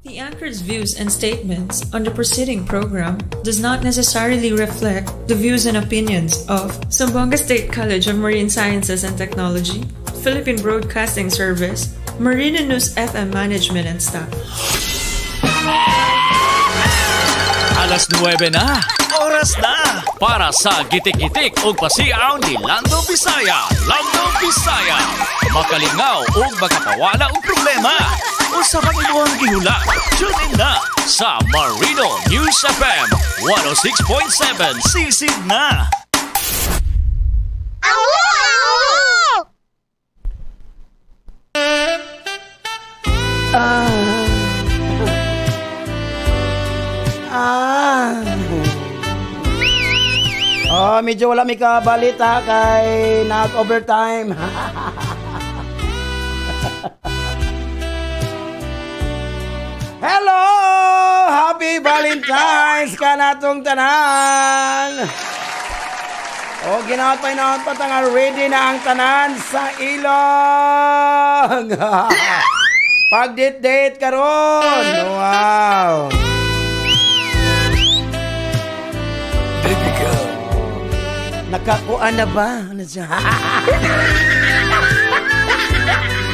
The anchor's views and statements on the preceding program does not necessarily reflect the views and opinions of Zamboanga State College of Marine Sciences and Technology, Philippine Broadcasting Service, Marina News FM Management and Staff. Alas 9 na, oras na para sa gitik-gitik o pasiaw ni Lando Bisaya. Lando Bisaya, makalingaw o makapawala o problema o sa pangiluang gihula. Tune in na sa Marino News FM 106.7 sisid na. Medyo wala may kabalita kay nag-overtime. Hello! Happy Valentine's ka natong tanan! O, ginaot pa nga ready na ang tanan sa ilong! Pag-date-date ka ron! Wow! Baby girl. Nakakuan na ba? Ano siya?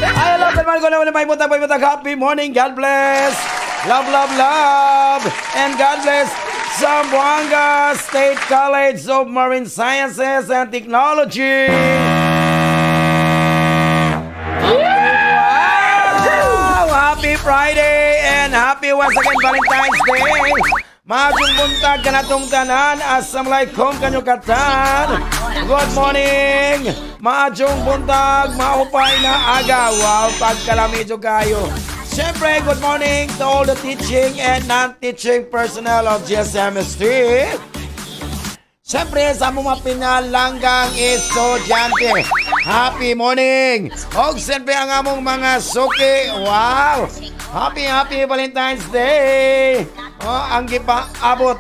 Ay, love naman ko naman may butang. Happy morning. God bless. Love, love, love. And God bless Zamboanga State College of Marine Sciences and Technology. Wow! Happy Friday and happy once again Valentine's Day. Maadjong buntag ka natong tanan. Assalamualaikum kanyo katan. Good morning. Maadjong buntag, maupay na aga. Wow, pagkalamidyo kayo. Siyempre, good morning to all the teaching and non-teaching personnel of GSMST. Siyempre, sa mga pinalanggang estudyante. Happy morning. O siyempre ang among mga suki. Wow. Happy Valentine's Day. Ang gipaabot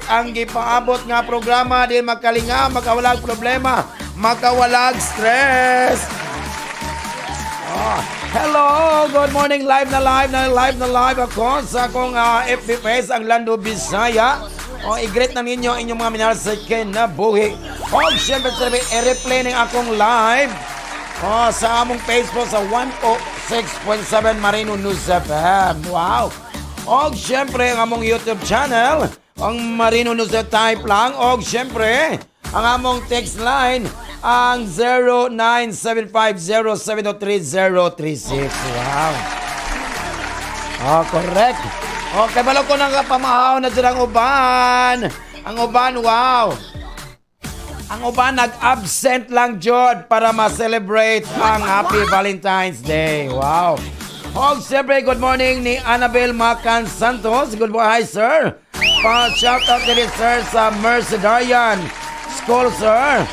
nga programa din makalinga, makawalag problema, makawalag stress. Hello, good morning, live na live ako sa akong FB page ang Lando Bisaya. I-greet na ninyo inyong mga minarasikin na buhi. Siyempre i-replay ng akong live sa among Facebook sa 106.7 Marino News FM. Wow. Og siyempre ang among YouTube channel, ang Marino News type lang. Og siyempre ang among text line, ang 0975070336. Wow. Correct. Okay, balo ko nang pamahaw na dyan ang uban. Ang uban, wow. Ang uban nag-absent lang Jod para ma-celebrate ang Happy Valentine's Day. Wow. Og siyempre, good morning ni Annabel Macan Santos. Good morning, hi sir. Pa-shout out din sir sa Mercedarian School, sir.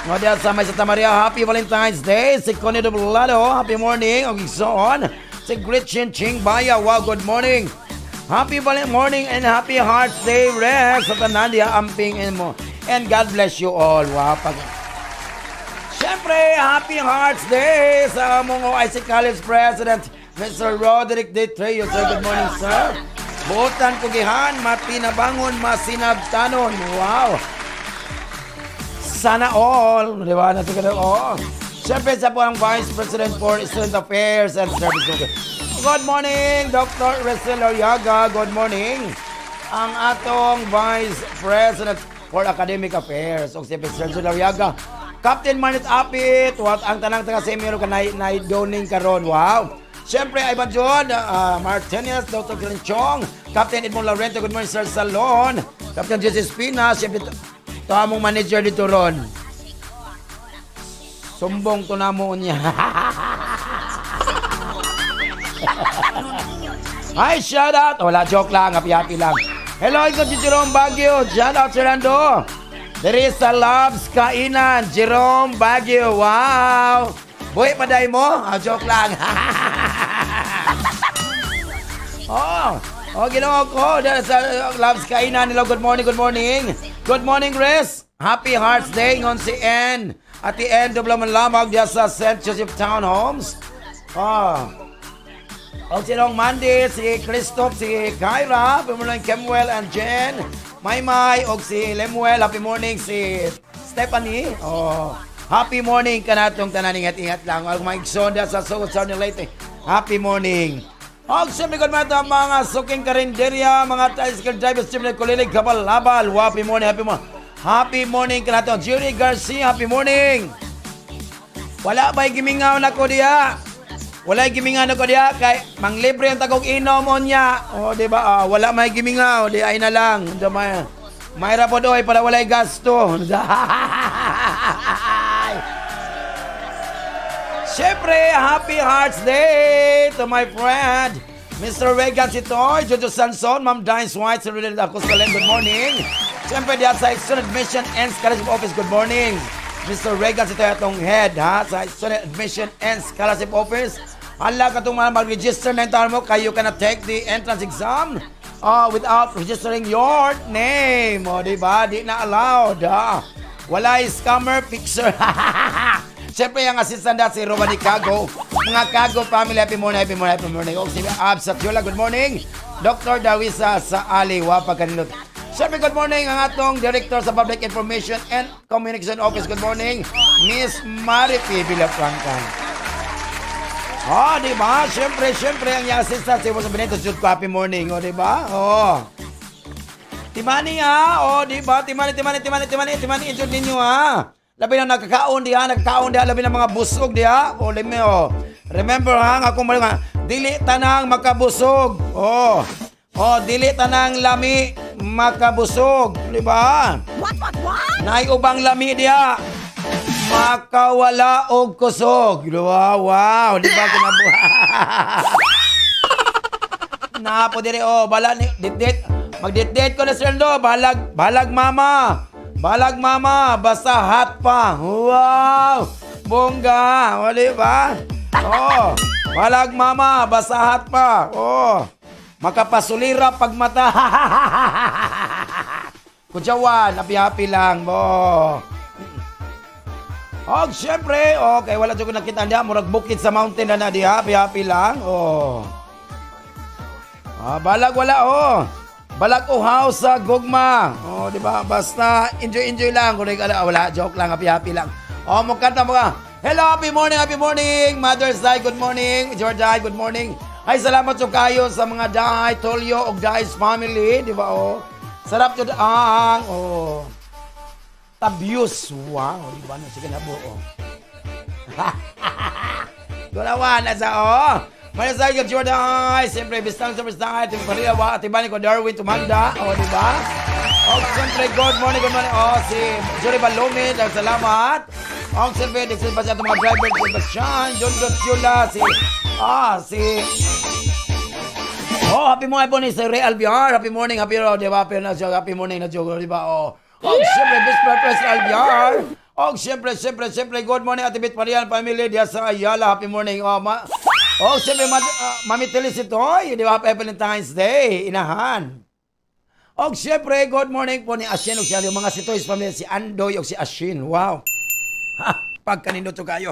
Diyan sa may Santa Maria, Happy Valentine's Day. Si Connie Doblado, happy morning. Og igsoon. Si Gretchen Chingbaya, wow, good morning. Happy Valentine's morning and Happy Hearts Day rest sa Tanandia, Amping mo. And God bless you all. Wow, siyempre, Happy Hearts Day sa among IC College President, Mr. Roderick De Treyo, sir. Good morning, sir. Buotan kugihan, mapinabangon, masinabtanon. Wow. Sana all. Di ba? Siyempre, sa po ang Vice President for Student Affairs and Services. Good morning, Dr. Resel Oriaga. Good morning. Ang atong Vice President for Academic Affairs. O siyempre, Sergio Oriaga. Captain Manit Apit. What ang tanang taga-semero ka na-doning karon. Wow. Siyempre, Ivan John, Martinez, Dr. Glenn Chong, Captain Edmond Laurento, good morning, Sir Salon, Captain Jesse Espina, siyempre, ito among manager dito ron. Sumbong to na mo niya. Hi, shout out. Wala, joke lang, happy-happy lang. Hello, ikaw si Jerome Baguio. Shout out, Sir Lando. There is a Loves Kainan, Jerome Baguio. Wow. Boy, paday mo? Joke lang. Ginawa ko. Loves Kainan nila. Good morning. Good morning, Grace. Happy Hearts Day ngon si N. At the end of lamang diya sa St. Joseph Townhomes. O sinong Mandy, si Christoph, si Kyra, happy morning Kemuel and Jen, Maymay, o si Lemuel, happy morning si Stephanie. Oh, happy morning ka natong tanan, ingat-ingat lang. Ang mga igsonda sa Soul Sound Leyte, happy morning. O siyempre kung mga suking karinderya, mga tricycle drivers, siyempre kulilig, kabal-labal, happy morning, happy morning. Happy morning ka natong Jury Garcia, happy morning. Wala ba'y gimingaw na ko diya? Wala gimingaw na ko diya kay manglibre ang tagog inom mo niya. O di ba? Wala may gimingaw, di ay na lang. May rapo doy para walay gasto. Siyempre, happy Hearts Day to my friend Mr. Regan Sitoy, Jojo Sanson, Ma'am Dines White, Sir Rudy Acoscalen, good morning. Siyempre, diyan sa Student Admission and Scholarship Office, good morning. Mr. Regan, ito itong head ha, sa Student Admission and Scholarship Office. Hala ka itong mag-register na yung mo, kayo ka na take the entrance exam without registering your name. O, diba? Di na allowed. Wala scammer picture. Siyempre, yung assistant si Romani Cago. Mga Cago family, happy morning, happy morning, happy morning. O, si Abs at Yola, good morning. Dr. Dawisa sa Aliwa, pagkaninot. Siyempre, good morning ang atong Director sa Public Information and Communication Office. Good morning, Miss Maripi Villafranca. Diba? Siyempre, ang yung assistant si Bosa Benito Jud ko, happy morning. O, diba? Timani ha. Diba? Timani, enjoy ninyo ha. Labi na nakakaon diha, labi na mga busog diha. Remember ha, nga kung dili tanang makabusog. Dili tanang lami makabusog, di ba? What? Naiubang lami diya. Makawala og kusog. Wow, di ba kinabuha? Napo dire bala ni dit. Magdit ko na sir do, balag mama. Basta hot pa. Wow! Bongga, di ba? Balag mama, basta hot pa. Makapasulira pag mata. Kutsawan, happy lang mo. Siyempre, okay, wala dyan ko nakita niya. Murag bukid sa mountain na di happy lang. Balag wala, Balag uhaw sa gugma. Diba? Basta enjoy lang. Kung wala, joke lang, happy lang. Mukanta mo ka. Hello, happy morning. Mother's Day, good morning. Georgia, good morning. Ay, salamat so kayo sa mga Dahay, Tolyo, o Dahay's family. Di ba, Sarap yun ang, Tabius. Wow, di ba? Sige na po, Gulawan, nasa, Malasay, Jordan, siyempre, bistang sa bistang, ating parilawa, at ibani ko, Darwin, tumanda, di ba? Siyempre, good morning, si Jory Balomid, salamat. Siyempre, dixon pa siya itong mga driver, si Bastian, John Yula, happy morning po ni Sir Ray Albiar. Happy morning, di ba? Happy morning na joke, di ba? Siyempre, Best Press Albiar. Siyempre, good morning, Atibit Marian, family, diya sa Ayala. Happy morning, siyempre, Mami Telisitoy, di ba? Happy Valentine's Day, inahan. Siyempre, good morning po ni Ashin, yung mga Sitoy's family, si Andoy, o si Ashin. Wow. Pagkanino to kayo.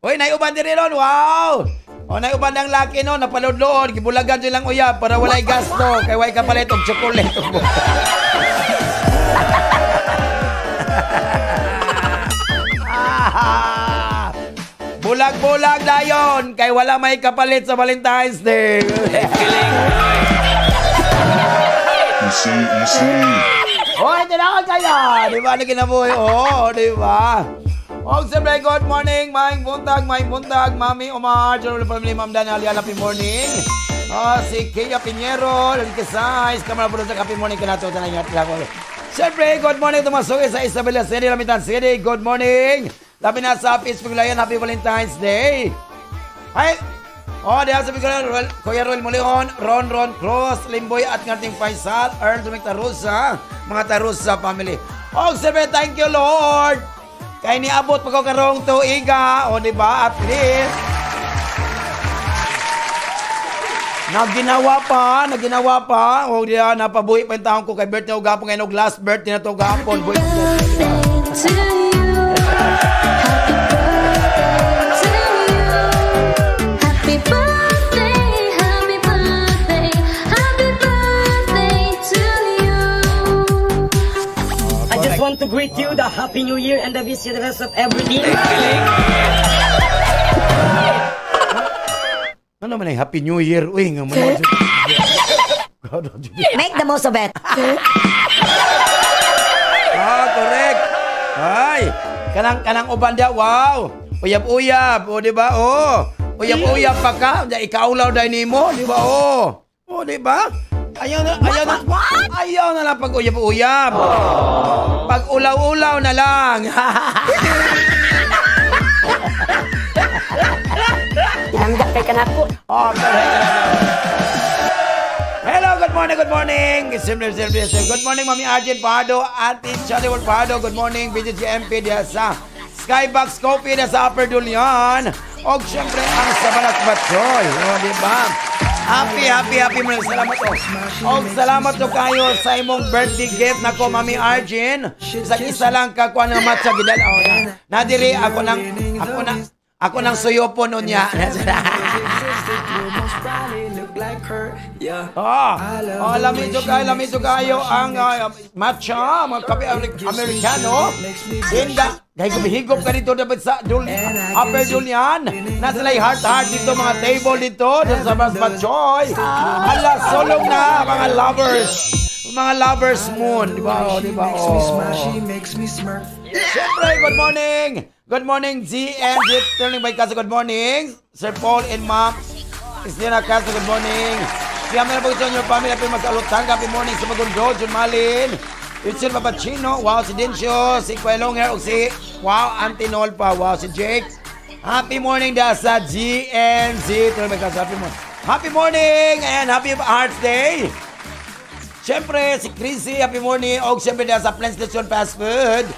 Uy, naiuban din rin nun. Wow! Naiuban ng laki nun. Napalod-lood. Gibulagan din lang uyab para walay gasto. Kay way ka palit og chocolate. Bulag-bulag dayon. Kay wala may kapalit sa Valentine's Day. Easy. Tinakot kayo. Di ba na kinabuhi? Di ba? Siyempre, good morning, Maing Buntag, Mami Omar, General Family, Ma'am Daniel, happy morning. Si Kaya Pinheiro, Kisais, Kamara Pulo sa happy morning ka na ito. Siyempre, good morning, tumasok sa Isabela City, Lamitan City, good morning. Labi na sa Peace Paglayan, happy Valentine's Day. Ay, diyan sabi ko na, Kuya Roel Muleon, Ron Cruz, Limboy at Ngarting Faisal, Ern Dumik Tarusa, mga Tarusa family. Siyempre, thank you, Lord. Kaya niabot pa ko karong tuiga, diba, at least. Naginawa pa, diyan, napabuhi pa yung taong ko kay birthday o gapon, ngayon last birthday na to gapon. greet you the Happy New Year and I wish you the best of everything. Ano man ay Happy New Year? Uy, nga mo. Make the most of it. Correct. Ay, kanang uban dia, wow. Uyab-uyab, o di ba? Oh. Uyab-uyab pa ka, ikaulaw dai nimo, di ba? Oh. Oh, di ba? Ayaw na lang pag uyab-uyab. Pag ulaw-ulaw na lang. Hanggang kay kanako. Hello, good morning. Good morning, Mami Arjen Pardo, Auntie Challywood Pardo. Good morning, BGMP diya sa Skybox Coffee diya sa Upper Dulian. O siyempre, ang Sabalat Batsoy. O, di ba? Happy mo. Salamat o. O, salamat o kayo sa imong birthday gift na ko, Mami Arjen. Isa lang kakuha ng matcha gidal. O, nadiri, ako nang suyopo nun niya. Lamito kayo ang matcha, mga kape Amerikano. Hinda, dahil kumihigop ka dito dapat sa Upper Dulian. Nasalay heart dito, mga table dito, sa Mas Batchoy. Ala, solong na, mga lovers moon. Diba? Siyempre, good morning, Z and Zip. Turning by Casa, good morning. Sir Paul and Ma'am Christina Casa, good morning. Kaya may napagod sa inyo, pamilya po magkalutang. Happy morning sa Magundo, John Malin. Itzel Papachino, wow, si Dincio, si Kuelong Hair, wow, Auntie Nolpa, wow, si Jake. Happy morning da sa GNZ. Turning by Casa, happy morning and happy Hearts Day. Siyempre, si Chrissy, happy morning. O siyempre da sa Plains Station Fast Food.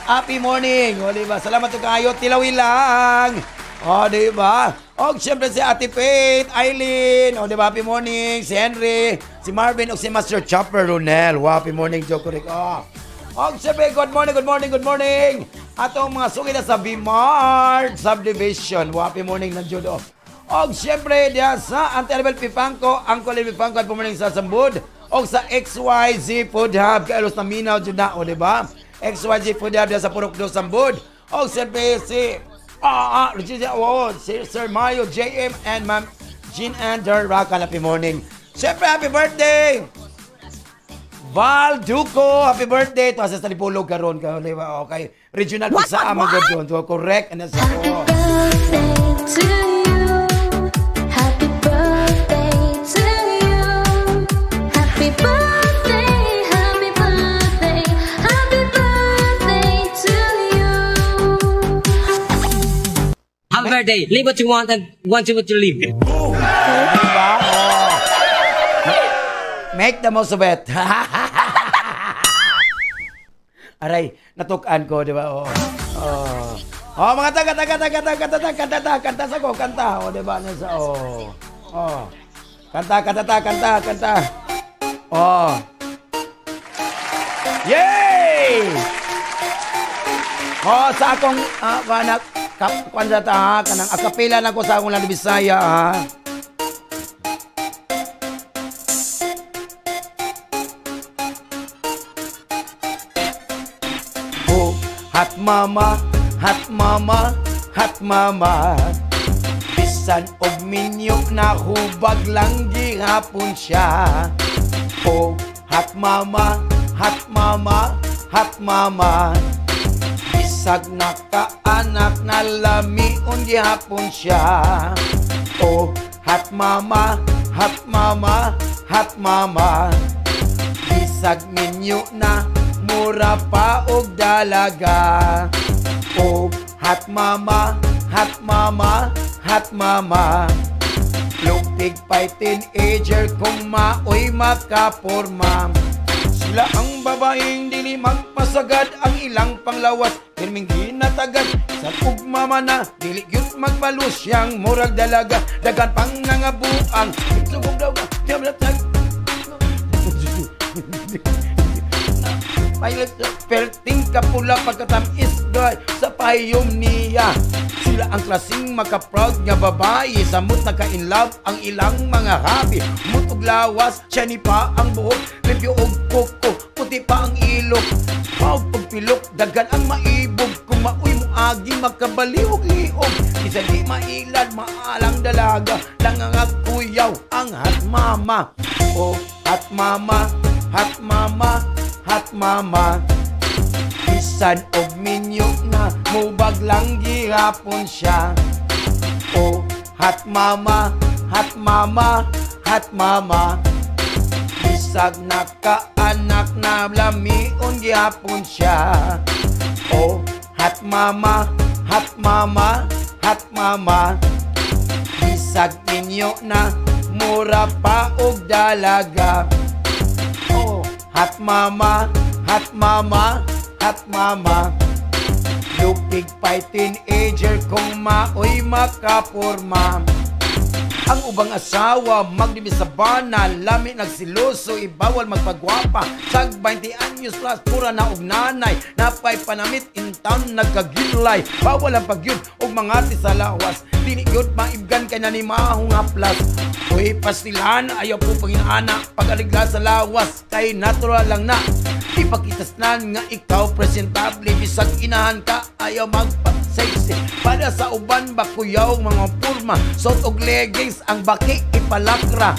Happy morning. O, diba? Salamat po kayo. Tilawin lang. O, diba? O, siyempre si Ate Faith, Eileen. O, diba? Happy morning. Si Henry, si Marvin, o si Master Chopper Ronel. Wow, happy morning, Jokorik. O, siyempre, good morning. Atong mga suki na sa B-Mart Subdivision. Wow, happy morning ng Judo. O, siyempre, diya sa Anti-Albel Pipangko, Uncle Pipangko, happy morning sa Sambud. O, sa XYZ Food Hub, kailos na Minaw, Juda. O, diba? XYZ Food Hub sa Purok do Sambud. O siyempre si Sir Mario JM and Ma'am Jean Ander Rakan, happy morning. Siyempre, happy birthday Val Duco, happy birthday. Ito sa Talipulog karon ka, diba? Okay, regional pisa amang doon. Correct. Ano sa Happy birthday to you. Happy birthday. Happy birthday. Live what you want and want what you live. diba? Make the most of it. Aray, natukan ko, di ba? Mga kanta sa ko, kanta. O, di ba? Kanta. Yay! Sa akong, kwanza ta, kanang akapela na ko sa akong lang Bisaya, ha? Hot mama, bisan og minyo na hubag lang gihapon siya. Oh, hot mama, bisag nakaanak na lamion gihapon siya. Oh, hot mama, bisag minyo na mura pa og dalaga. Oh, hot mama, lupig pa'y teenager kung maoy makaporma. Sila ang babaeng dili magpasagad, ang ilang panglawas pirming ginatagad. Sa ugmama na dili gyud magbalus siyang murag dalaga. Dagan pang nangabuang sugog daw tag pilot perting kapula pagkatamis guy sa payom niya. Sila ang klaseng makaproud nga babae, samot na ka-inlove ang ilang mga hobby. Mutog lawas, siya ni pa ang buhok, review og koko, puti Di pa ang ilog, wow, pagpilok, dagan ang maibog. Kung maoy mo agi, magkabaliog-liog. Isa di mailad, maalang dalaga. Langangag kuyaw, ang hot mama. Oh, hot mama, hot mama, hot mama. Bisan og minyo na, mubag lang gihapon siya. Oh, hot mama, hot mama, hot mama. Bisag nakaanak na lamion gihapon siya. Oh, hot mama, hot mama, hot mama. Bisag ninyo na mura pa og dalaga. Oh, hot mama, hot mama, hot mama. Lupig pa'y teenager kung maoy makaporma. Ang ubang asawa, magdibi sa bana, lami nagsiluso, ibawal magpagwapa. Sag 20 anyos plus, pura na og nanay, napay panamit in town, nagkagilay. Bawal ang pagyud, og mga ti sa lawas, dinigyod maibgan kay na ni mahong haplas. Uy, pastilan, ayaw po panginaana, pag-aligla sa lawas, kay natural lang na. Ipakitasnan nga ikaw presentable, bisag inahan ka, ayaw magpa-sexy. Para sa uban, bakuyaw, mga purma, suot og leggings, ang baki ipalakra.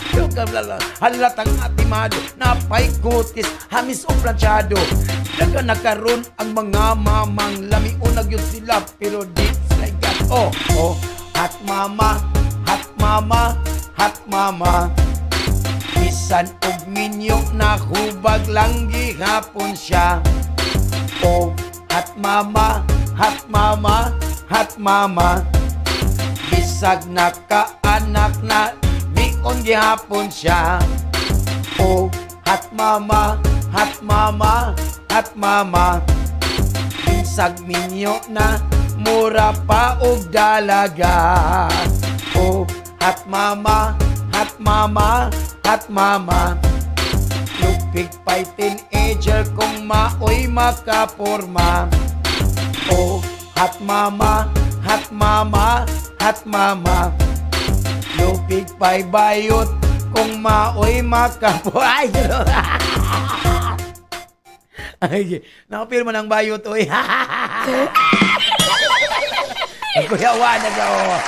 Halatang atimado, napay kutis, hamis o planchado. Daga nakaroon ang mga mamang lamiunag yun sila, pero di sila gat. Oh, oh, hot mama, hot mama, hot mama. Bisan og minyo na hubag lang gihapon siya. Oh, hot mama, hot mama, hot mama. Bisag nakaanak na mion gihapon siya. Oh, hot mama, hot mama, hot mama. Bisag minyo na mura pa og dalaga. Oh, hot mama, hot mama, hot mama. Lupig pa'y teenager kung maoy makaporma. Oh, hot mama, hot mama, hot mama. Lupig pa'y bayot kung maoy makaporma. Ay, nakapirma ng bayot, oy. Kuyawan na siya, oh.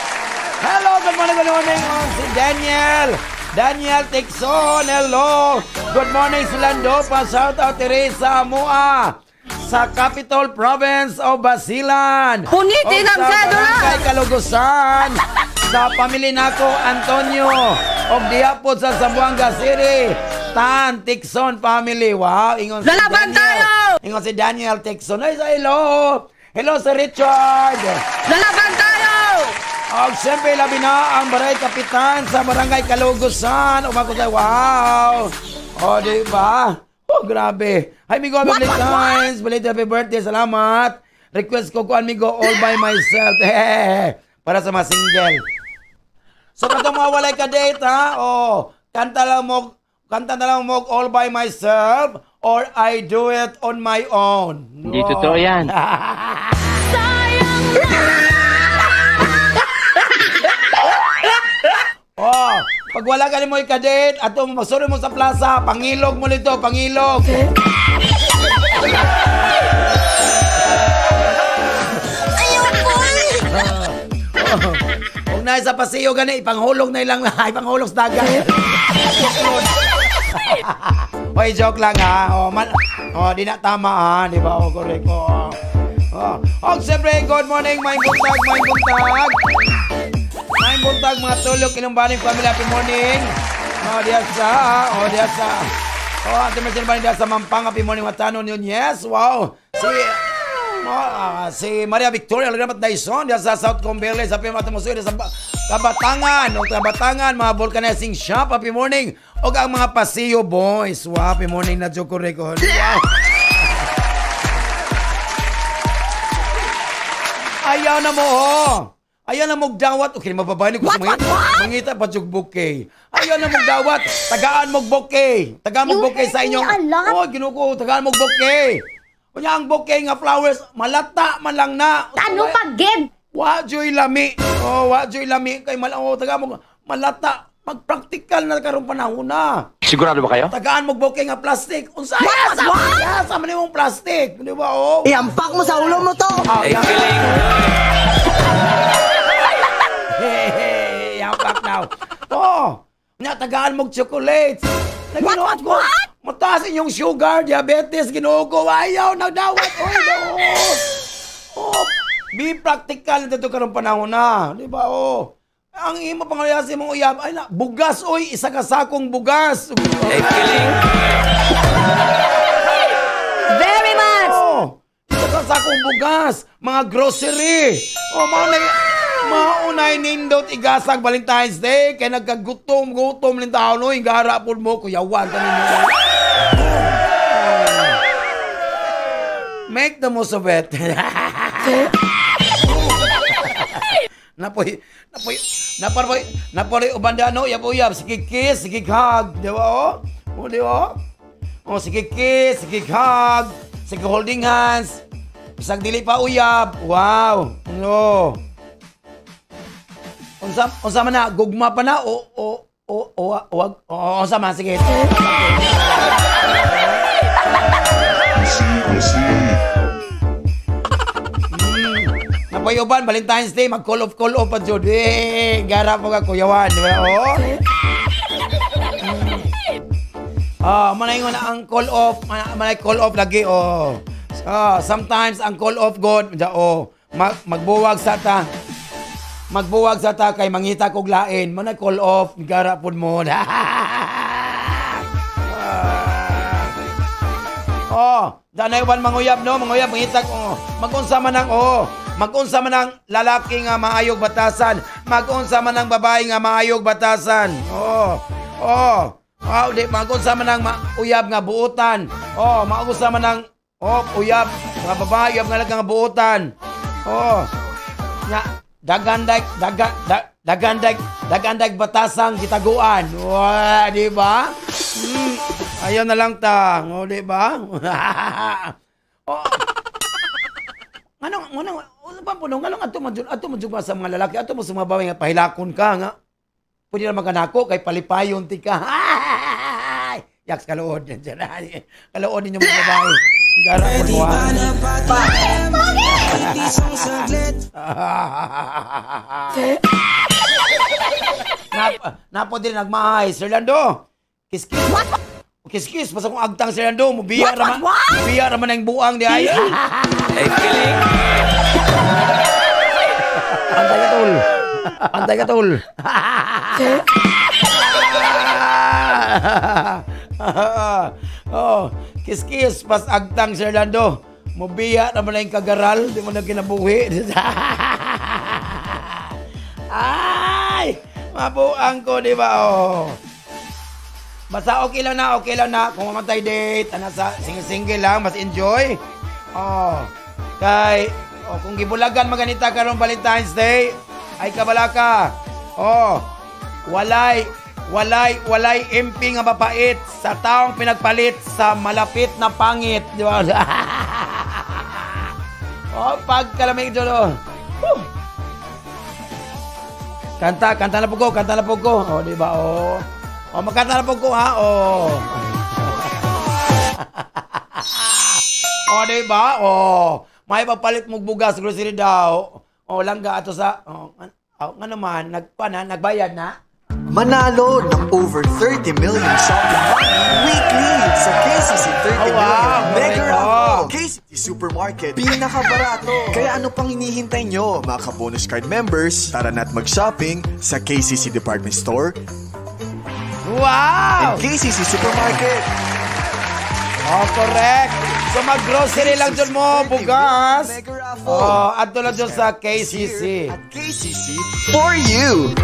Hello, good morning, si Daniel. Daniel Tixon, hello. Good morning, Silandopa. Shout out, Teresa Mua. Sa Capital Province of Basilan. Punitin ang sedula. Barangay Kalugusan. Sa pamilya nako, Antonio. Og diapod sa Zamboanga City. Tan Tixon family. Wow, ingon si Lalaban Daniel. tayo! Ingon si Daniel Tixon. Ay, hello. Hello, si Richard. Lalaban tayo! Og siyempre, labi na ang Baray Kapitan sa Barangay Kalugusan. Umako sa wow. O, diba? Oh, grabe. Hi, Migo, happy Valentine's. Belated happy birthday. Salamat. Request ko kuan Migo, all by myself. Para sa mga single. So, katong mga walay ka date, ha? O, kanta na lang mo all by myself or I do it on my own. Hindi totoo yan. Oh, pag wala ka ni mo ikadate, ato magsuri mo sa plaza, pangilog mo nito, pangilog. Kung na sa pasiyo gani, ipanghulog na ilang lahay, ipanghulog sa dagat. Oy, joke lang ha. Oh, di na tama ha, di ba? Oh, correct. Oh, siyempre, good morning, may buntag. May buntag, mga tulog, ilang family, happy morning. Oh, diya sa. Oh, ate Marcel Baling diya sa Mampang, happy morning, matano yun. Yes, wow. Si Maria Victoria Lagramat Dyson diya sa South Combeles, happy matamusoy sa Kabatangan, mga vulcanizing shop, happy morning. O ang mga Paseo boys, wow, happy morning na Joko Record. Wow. Ayaw na mo, ayaw na mong dawat. Okay, mababae ni ko sa mangita pa jug bouquet. Ayaw na mong dawat. Tagaan mong bouquet. Tagaan mong bouquet sa inyong. Oh, ginuko, tagaan mong bouquet. Kunya ang bouquet nga flowers, malata man lang na. Ano pag gid? Wa joy lami. Oh, wa joy lami kay tagaan mong malata. Mag-practical na karong panahon na. Sigurado ba kayo? Tagaan mo booking nga plastic. Unsay? Sa man imong plastic, di ba? Oh. Iampak mo sa ulo mo to. Ay, kiling. Hey, yapak now. Oh, tagaan mo chocolates. Naginoon ko. Mataas inyong sugar, diabetes, ginugo. Ayaw, nagdawat. Oy, no. Oh, be practical dito karong panahon na. Di ba? Oh. Ang imo pangalayasi mong uyab, ay na, bugas, oy, isa ka sakong bugas. Ay, kiling. Very much! Oh, isa ka sakong bugas, mga grocery. Oh, maunay nindot igasag Valentine's Day, kaya nagkagutom lintaon, oy, gara po mo, kuyawan ka ninyo. Make the most of it. Napoy ubandano, uyab, sige kiss, sige hug, di ba oh? O, di ba? O, sige kiss, sige hug, sige holding hands, isang dili pa uyab, wow, no. Unsa man na, gugma pa na, unsa man, sige. Napoy uban, Valentine's Day, mag-call off pa dyan. Gara po ka, kuyawan, di ba? Manaingon na ang call off, manay call off lagi, sometimes, ang call off god, magbuwag sa ta, kay mangita kog lain, manay call off, gara po mo. Danay uban manguyab, no? Manguyab, mangita ko, mag-unsa man ang lalaki nga maayog batasan. Mag-unsa man ang babae nga maayog batasan. Mag-unsa man ang uyab nga buutan. Mag-unsa man ang uyab nga babae, uyab nga lagang buutan. Dagandag batasang gitaguan. Di ba? Ayaw na lang ta. Di ba? Anong ato mo sa mga lalaki, ato mo sa mga babae nga pahilakon ka nga. Pwede na maganako kay palipayon ti ka. Yaks kalood dyan. Kalood ninyo mga babae. Gara ko mo. Napo din nagmahay. Sir Lando, kiss. Basta kung agtang Sir Lando, mubiya raman ang buang di ay. Ay, kiling. Antay ka tol. Kiss pas agtang Sir Lando. Mubiya naman na yung kagaral, di mo na kinabuhi. Ay, mabuang ko, di ba? Basta okay lang na. Kung mamatay date, single lang, mas enjoy. Kung gibulagan maganita karong Valentine's Day, ay kabala ka. Walay imping nga mapait sa taong pinagpalit sa malapit na pangit, di ba? Pagkalamig dyan, Kanta na po ko. Di ba, magkanta na po ko, ha, di ba, may papalit mong bugas, grocery daw. Langga ato sa, nga naman, nagbayad na. Manalo ng over 30 million shopping money weekly sa KCC 30 million Mega Raffle. KCC Supermarket, pinakabarato. Kaya ano pang hinihintay nyo, mga ka-bonus card members? Tara na't mag-shopping sa KCC Department Store. Wow! And KCC Supermarket. Correct. So mag-grocery lang dyan mo, bugas. Ato lang dyan sa KCC. At KCC for you.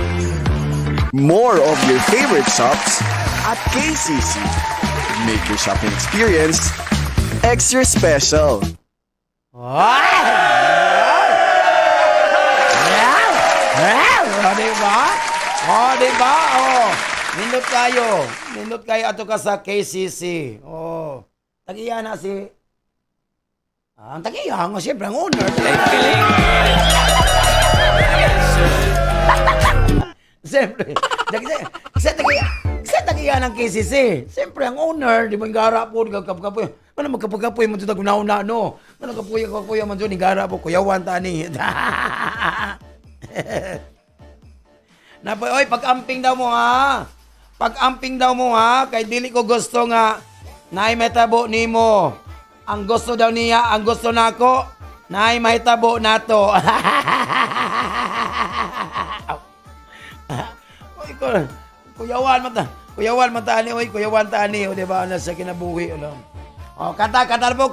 More of your favorite shops at KCC. Make your shopping experience extra special. Diba? Nindot kayo ato ka sa KCC. Tagiya na si... ang tagiya nga siyempre ang owner. Siyempre. Tagiya iya ng KCC. Siyempre, ang owner, di ba yung gara po, kapoy. Ano magkapoy mo dito gunauna, no? Ano kapoy man dito, gara po, kuyawan tani. Oy, pag-amping daw mo ha. Pag-amping daw mo ha. Kay dili ko gusto nga, naay metabo ni mo. Ang gusto daw niya, ang gusto nako, naay mahitabo nato. Oy, kuyawan mata ani, oy, kuyawan ta ani, o di ba na sa kinabuhi ulo. Oh, kanta ko.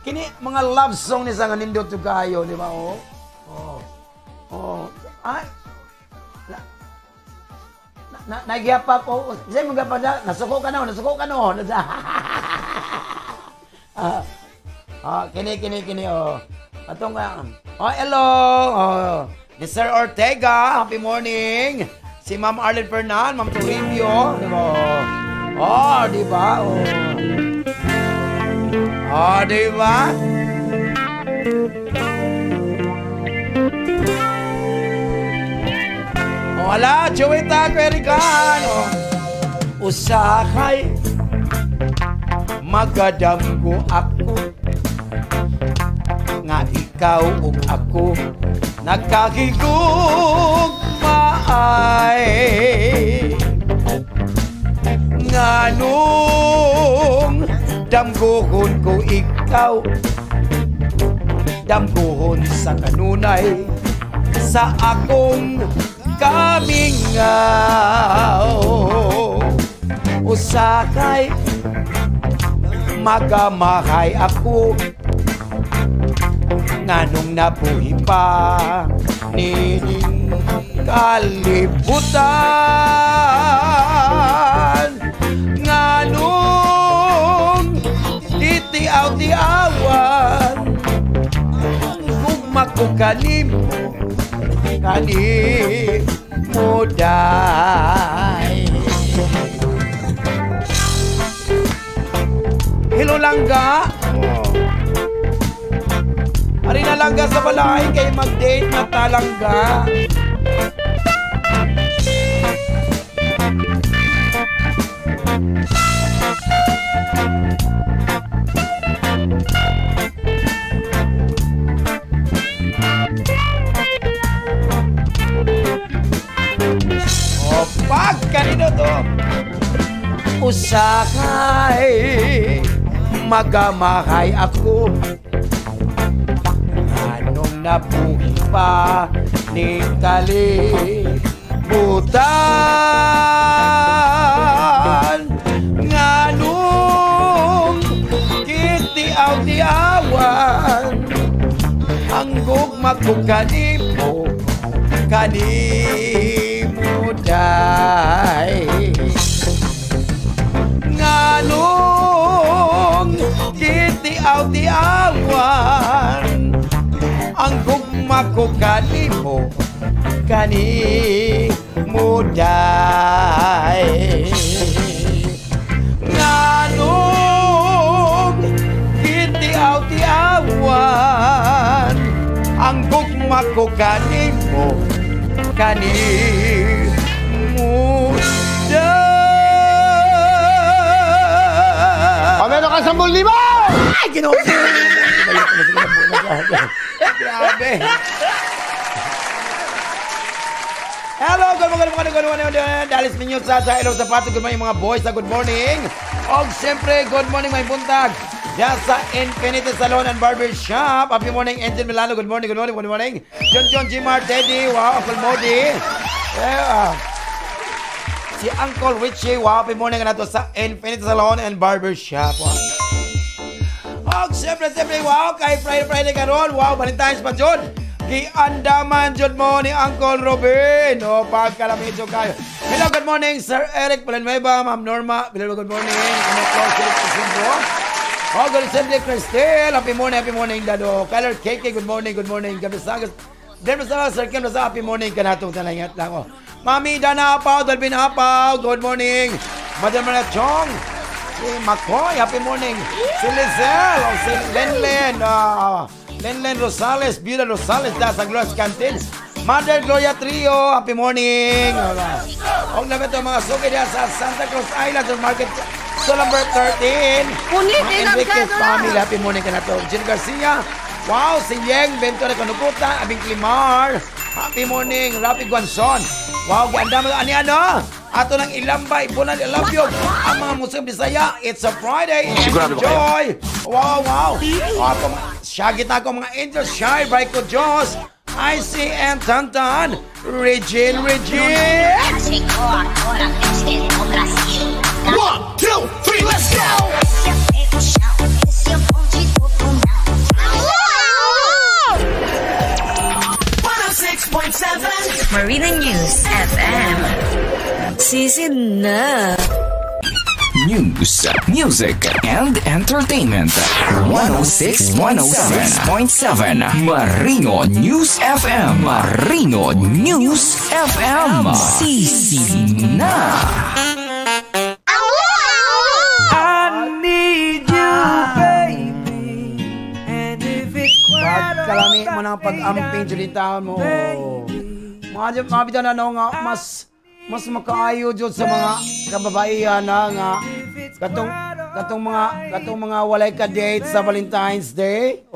Kini mga love song ni sa nindot kayo, di ba? Ay. Nagyapa ko. Say mga pa na, nasuko ka no. Kini oh. Atong hello. Mr. Ortega, happy morning. Si Ma'am Arlen Fernan, Ma'am Toribio, di ba? Di ba? Di ba? Wala, Joeta Querican. Usakay, magadamgo ako. Nga ikaw ug ako, nagkakigug maay. Nganong damgohon ko ikaw, damgohon sa kanunay, sa akong kamingaw. Usakay, magamahay ako, nganong nabuhi pa nining kalibutan. Nganong titiaw-tiawan, gugma ko kanimo day. Hello langga. Ari na langga sa balay kay mag-date na talangga. Pag kanino to? Usakay, magamahay ako, anong nabuhi pa ni kalibutan. Nganong kitiaw-tiawan, ang gugma ko kanimo day. Nganong kitiaw-tiawan, ang gugma ko kanimo day. Nganong kitiaw-tiawan, ang gugma ko kanimo day. Meron ka 10,000! Ay, ginawa ko! Grabe! Hello, good morning. Dalis Minyot sa Hello sa Pato. Good morning mga boys. Good morning. Og siyempre, good morning may buntag. Diyan sa Infinity Salon and Barber Shop. Happy morning, Angel Milano. Good morning. John Jimar, Teddy. Wow, Uncle Modi. Si Uncle Richie, wow, happy morning na to sa Infinity Salon and Barber Shop. Wow. Og siyempre, wow, kay Friday karon. Wow, Valentine's pa, John. Giandaman, John mo ni Uncle Robin. O, pagkalamito kayo. Hello, good morning, Sir Eric Palanueva, Ma'am Norma. Hello, good morning. Oh, good morning, Cristel. Happy morning, Dado. Kyler KK, good morning. Gabisagas. Gabisagas, Sir Kim, happy morning ka natong talangat lang. Oh. Mami Dana Apaw, Dalvin Apaw, good morning. Madam Maria Chong, si Makoy, happy morning. Si Lizelle, si Lenlen Rosales, Bida Rosales, da sa Glorious Cantins. Mother Gloria Trio, happy morning. Og na ito mga suki diyan sa Santa Cruz Island Market. So number 13. Punit, Enriquez family, happy morning ka na to. Jill Garcia. Wow, si Yeng Ventura Kanukutan, Abing Climar. Happy morning, Rafi Guanzon. Wow, ganda mo ani ano? Ato ng Ilambay, Bulan, I love you. Ang mga Muslim Bisaya, it's a Friday. Enjoy. Wow, wow. Syagit na ako mga angels, Shy, Brico Diyos. IC and Tantan, Regine. 1, 2, 3, let's go! Marina News FM. Sisid na. News, music, and entertainment. 106.7 Marino News FM. Marino News FM. Sisid na. Kalami mo ng pag-amping dyan mo. Mga bitaw na nga, mas makaayo dyan sa mga kababaihan na nga katong mga walay ka date sa Valentine's Day.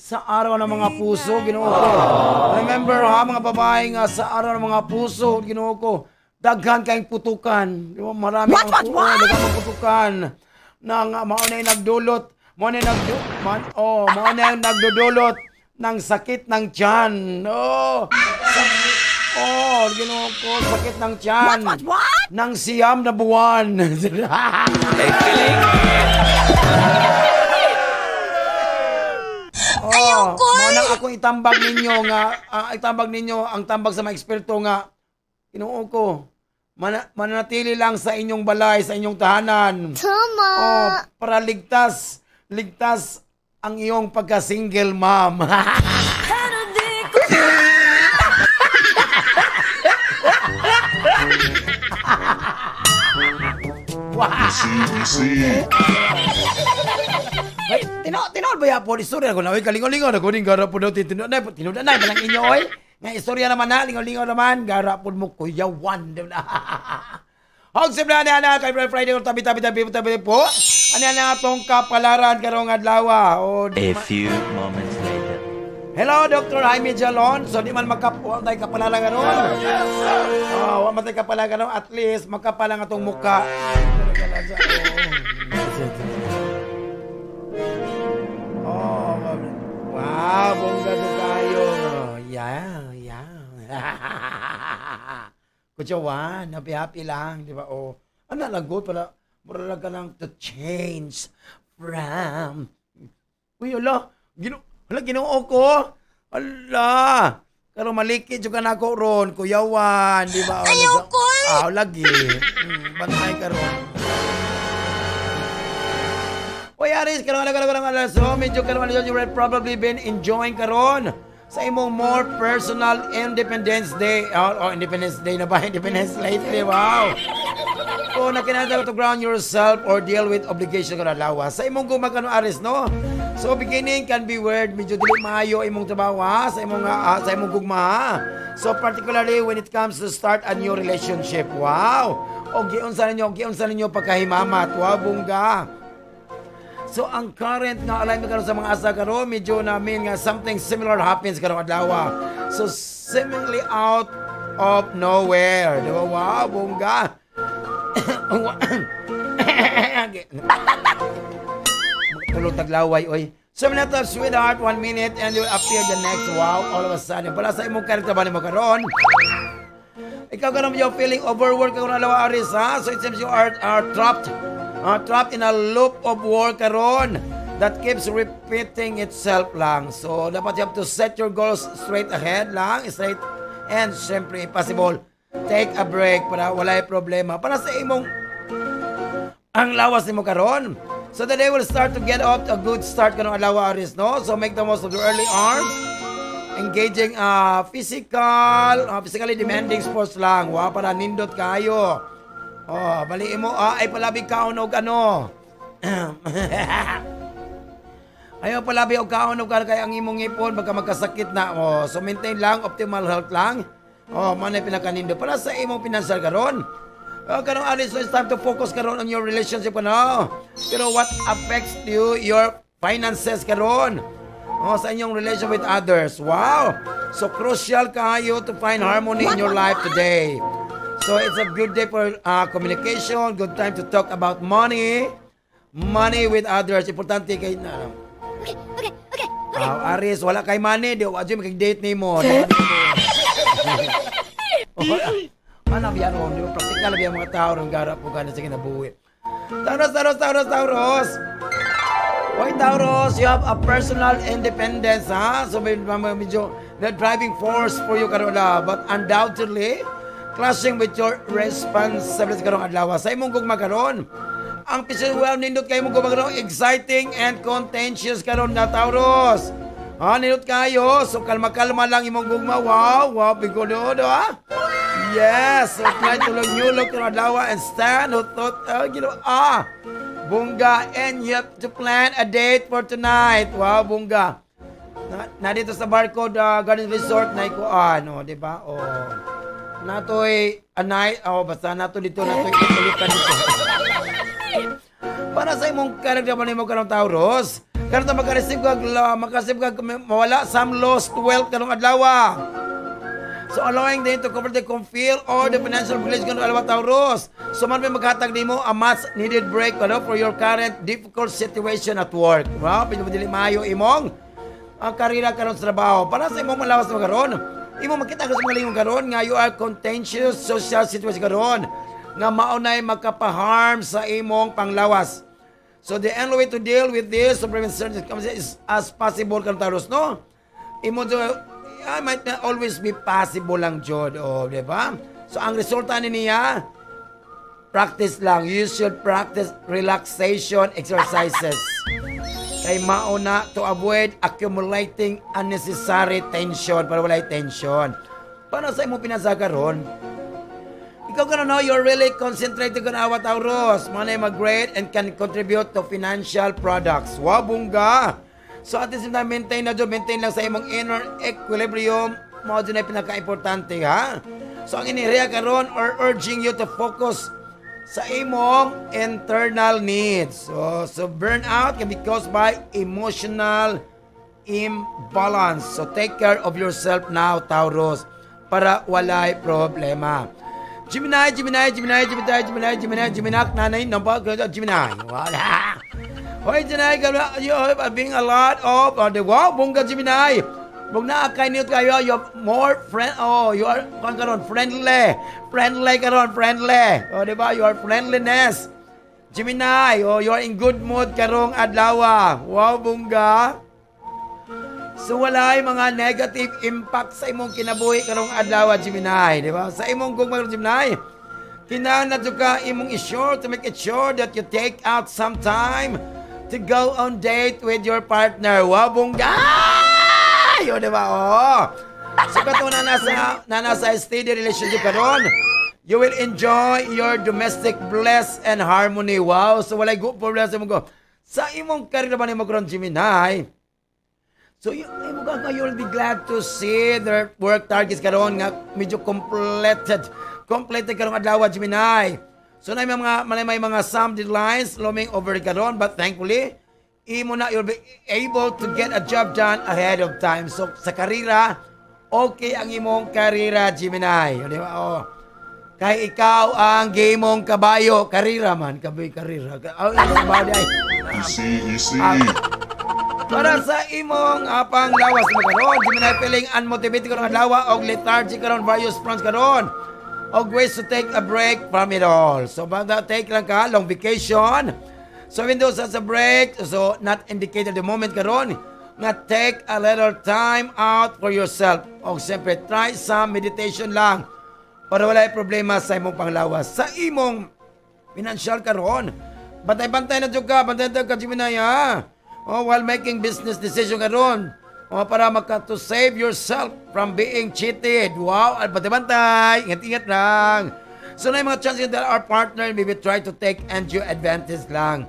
Sa araw ng mga puso, Ginoo ko. Remember ha, mga babae nga, sa araw ng mga puso, Ginoo ko, daghan kayong putukan. Marami daghang putukan na nga maunay nagdulot. Mauna yung nagdudulot ng sakit ng tiyan. Ginoo ko, sakit ng tiyan. What? Ng siyam na buwan. Ayoko! Mauna akong itambag ninyo, ang tambag sa mga eksperto nga, Ginoo ko, mananatili lang sa inyong balay, sa inyong tahanan. Tama! Para ligtas ang iyong pagka-single mom. Tinood ba ya po istorya ko na oy kalingon-lingon ako ning gara po daw tinuod na balang inyo oy. Nga istorya naman na lingon-lingon naman gara po mo kuyawan. Hog simple na kay Friday or tabi po. Ano na atong kapalaran karong adlaw. A few moments later. Hello, Dr. Jaime Jalon. So di man makapuan tayo kapalaran karon. Wa man tayo kapalaran karon, at least makapalang atong muka. Wow, bongga to kayo. Yeah. Kuchawan, happy lang, di ba? Ano lagot pala? Mura ka lang to change from... Uy, ginoo ko. Ala, karo malikid yung ka na ko ron, kuyawan, di ba? Ayoko! Lagi. Bantay ka ron. Uy, Aris, karon so medyo karon you have probably been enjoying karon sa imong more personal Independence Day. Independence Day na ba? Independence lately, wow. Kung nakinahanglan to ground yourself or deal with obligation ka na lawa. Sa imong gumagano Aris, no? So beginning can be weird, medyo dili maayo imong trabaho sa imong gugma. So particularly when it comes to start a new relationship. Wow. O giunsa ninyo pagkahimamat. Wow, bungga. So ang current nga align karon sa mga asa karon, medyo namin nga something similar happens karong adlaw. So seemingly out of nowhere. Di ba? Wow, bungga. Tulog taglaway, oy. So minute of sweetheart, 1 minute, and you'll appear the next. Wow, all of a sudden. Para sa imong karakter ba ni mo karon? Ikaw karon yung feeling overworked karon alawa Aris, ha? So it seems you are trapped in a loop of work karon that keeps repeating itself lang. So dapat you have to set your goals straight ahead lang, straight, and syempre possible take a break para walay problema para sa imong ang lawas nimo karon. So the day will start to get off a good start kanong adlaw Aris, no? So make the most of the early hours, engaging physically demanding sports lang. Wa para nindot kayo. Baliin mo ay palabig kaon og ano. Ayaw palabi o kaon o kaya ang imong ngipon baka magkasakit na. So maintain lang, optimal health lang. Manay pinakanindo para sa imong financial karon. Karong alis, so it's time to focus karon on your relationship Pero what affects you, your finances karon? Sa inyong relation with others. Wow! So crucial kayo to find harmony in your life today. So it's a good day for communication, good time to talk about money with others. Importante kay Okay. Aris, wala kay money, di wa jud makig-date nimo. Mana biya ron, di praktikal biya mga tao ron garap po kana sa kinabuhi. Tauros. Hoy Tauros, you have a personal independence, ha? So medyo the driving force for you karon but undoubtedly clashing with your responsibilities karon adlaw. Sa imong gugma karon, ang physical nindot kayo mong gumagano, exciting and contentious karon na Tauros. Nindot kayo, so kalma-kalma lang imong gugma. Wow, bigudo ha? Yes, so try to look karon adlaw and stand, Bunga, and you have to plan a date for tonight. Wow, Bunga. Na dito sa Barcode Garden Resort na ikuan, di ba? Natoy a night, basta nato dito itulitan dito. Para sa imong karagdaman nimo karong Tauros, karon ta makareceive kag mawala some lost wealth karong adlaw. So allowing them to cover the feel or the financial privilege karong adlaw Tauros. So man may maghatag nimo a much needed break for your current difficult situation at work. Wow, pinabili mayo imong ang karera karon sa trabaho. Para sa imong malawas na karon, imo makita sa mga lingon karon nga you are contentious social situation karon nga maunay magkapaharm sa imong panglawas. So the only way to deal with this to prevent certain is as possible karon Tauros, no? Imo might not always be possible lang jud, di ba? So ang resulta niya practice lang. You should practice relaxation exercises. Kay mauna to avoid accumulating unnecessary tension para walay tension. Para sa imong pinasa karon, ikaw you're really concentrated on our Tauros. Manay mag-grade and can contribute to financial products. Wow, Bunga! So at the same time, maintain lang sa imong inner equilibrium. Mo dyan ay pinaka-importante, ha? So ang inireya karon or urging you to focus sa imong internal needs. So burnout can be caused by emotional imbalance. So take care of yourself now, Tauros, para walay problema. Gemini, nanay, number, Gemini. Wala. Hoy, Gemini, you are being a lot of, wow, Bunga Gemini. Huwag na akay niyo kayo, you're more you are friendly. Friendly. Diba? Your friendliness. Gemini, you are in good mood karong adlaw. Wow, Bunga. So walay mga negative impact sa imong kinabuhi karong adlaw, Gemini. Diba? Sa imong gugma, Gemini, kinahanglan na ka imong i-sure to make it sure that you take out some time to go on date with your partner. Wow, Bunga! Yun, diba? So kato na nasa steady relationship karon, you will enjoy your domestic bliss and harmony. Wow! So walay go problem sa imong sa imong career ba nimo karon, Gemini? So you will be glad to see their work targets karon nga medyo completed karong adlaw, Gemini. So may mga some deadlines looming over karon, but thankfully you'll be able to get a job done ahead of time. So sa karira, okay ang imong karira, Gemini. Di ba? Kay ikaw ang gimong kabayo, karira man, karira. Easy. Para sa imong panglawas mo karon, Gemini, feeling unmotivated karon adlaw og lethargic karon, various fronts karon. Og ways to take a break from it all. So banda take lang ka long vacation. So when those as a break, so not indicated the moment karon, nga take a little time out for yourself. O siyempre, try some meditation lang para wala problema sa imong panglawas. Sa imong financial karon, bantay-bantay na dyan ka, Gemini, ha? While making business decision karon, para to save yourself from being cheated. Wow, bantay-bantay, ingat-ingat lang. So na yung mga chances that our partner maybe try to take undue advantage lang.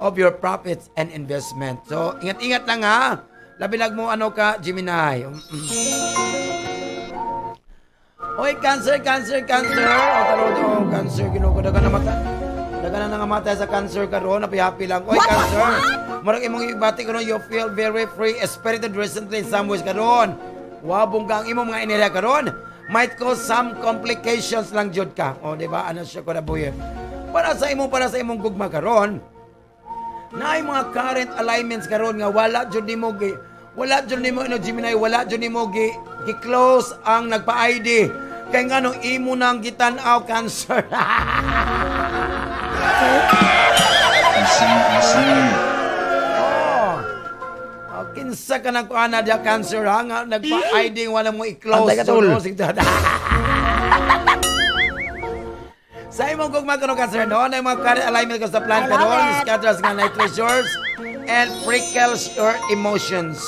of your profits and investment. So, ingat-ingat lang ha. Labi mo ano ka, Gemini. Oy, Cancer. Cancer. Daga na nangamatay sa Cancer karon, happy lang. Oy, Cancer. Murag imong ibati karon, you feel very free, spirited recently in some ways karon. Wabong ka ang imong mga enerhiya karon. Might cause some complications lang jud ka. O, di ba? Ano siya ko na buyer. Para sa imong gugma karon, na ay mga current alignments karon nga wala jud nimo Gemini, wala jud nimo gi-close ang nagpa-ID kay nganong imo nang gitan-aw Cancer. Kinsa ka nang kuana dia Cancer ha nga nagpa-ID wala mo i-close Sa imong gugma karon Cancer no, na mga current alignment ko sa plan karon, scatters nga night treasures and prickles your emotions.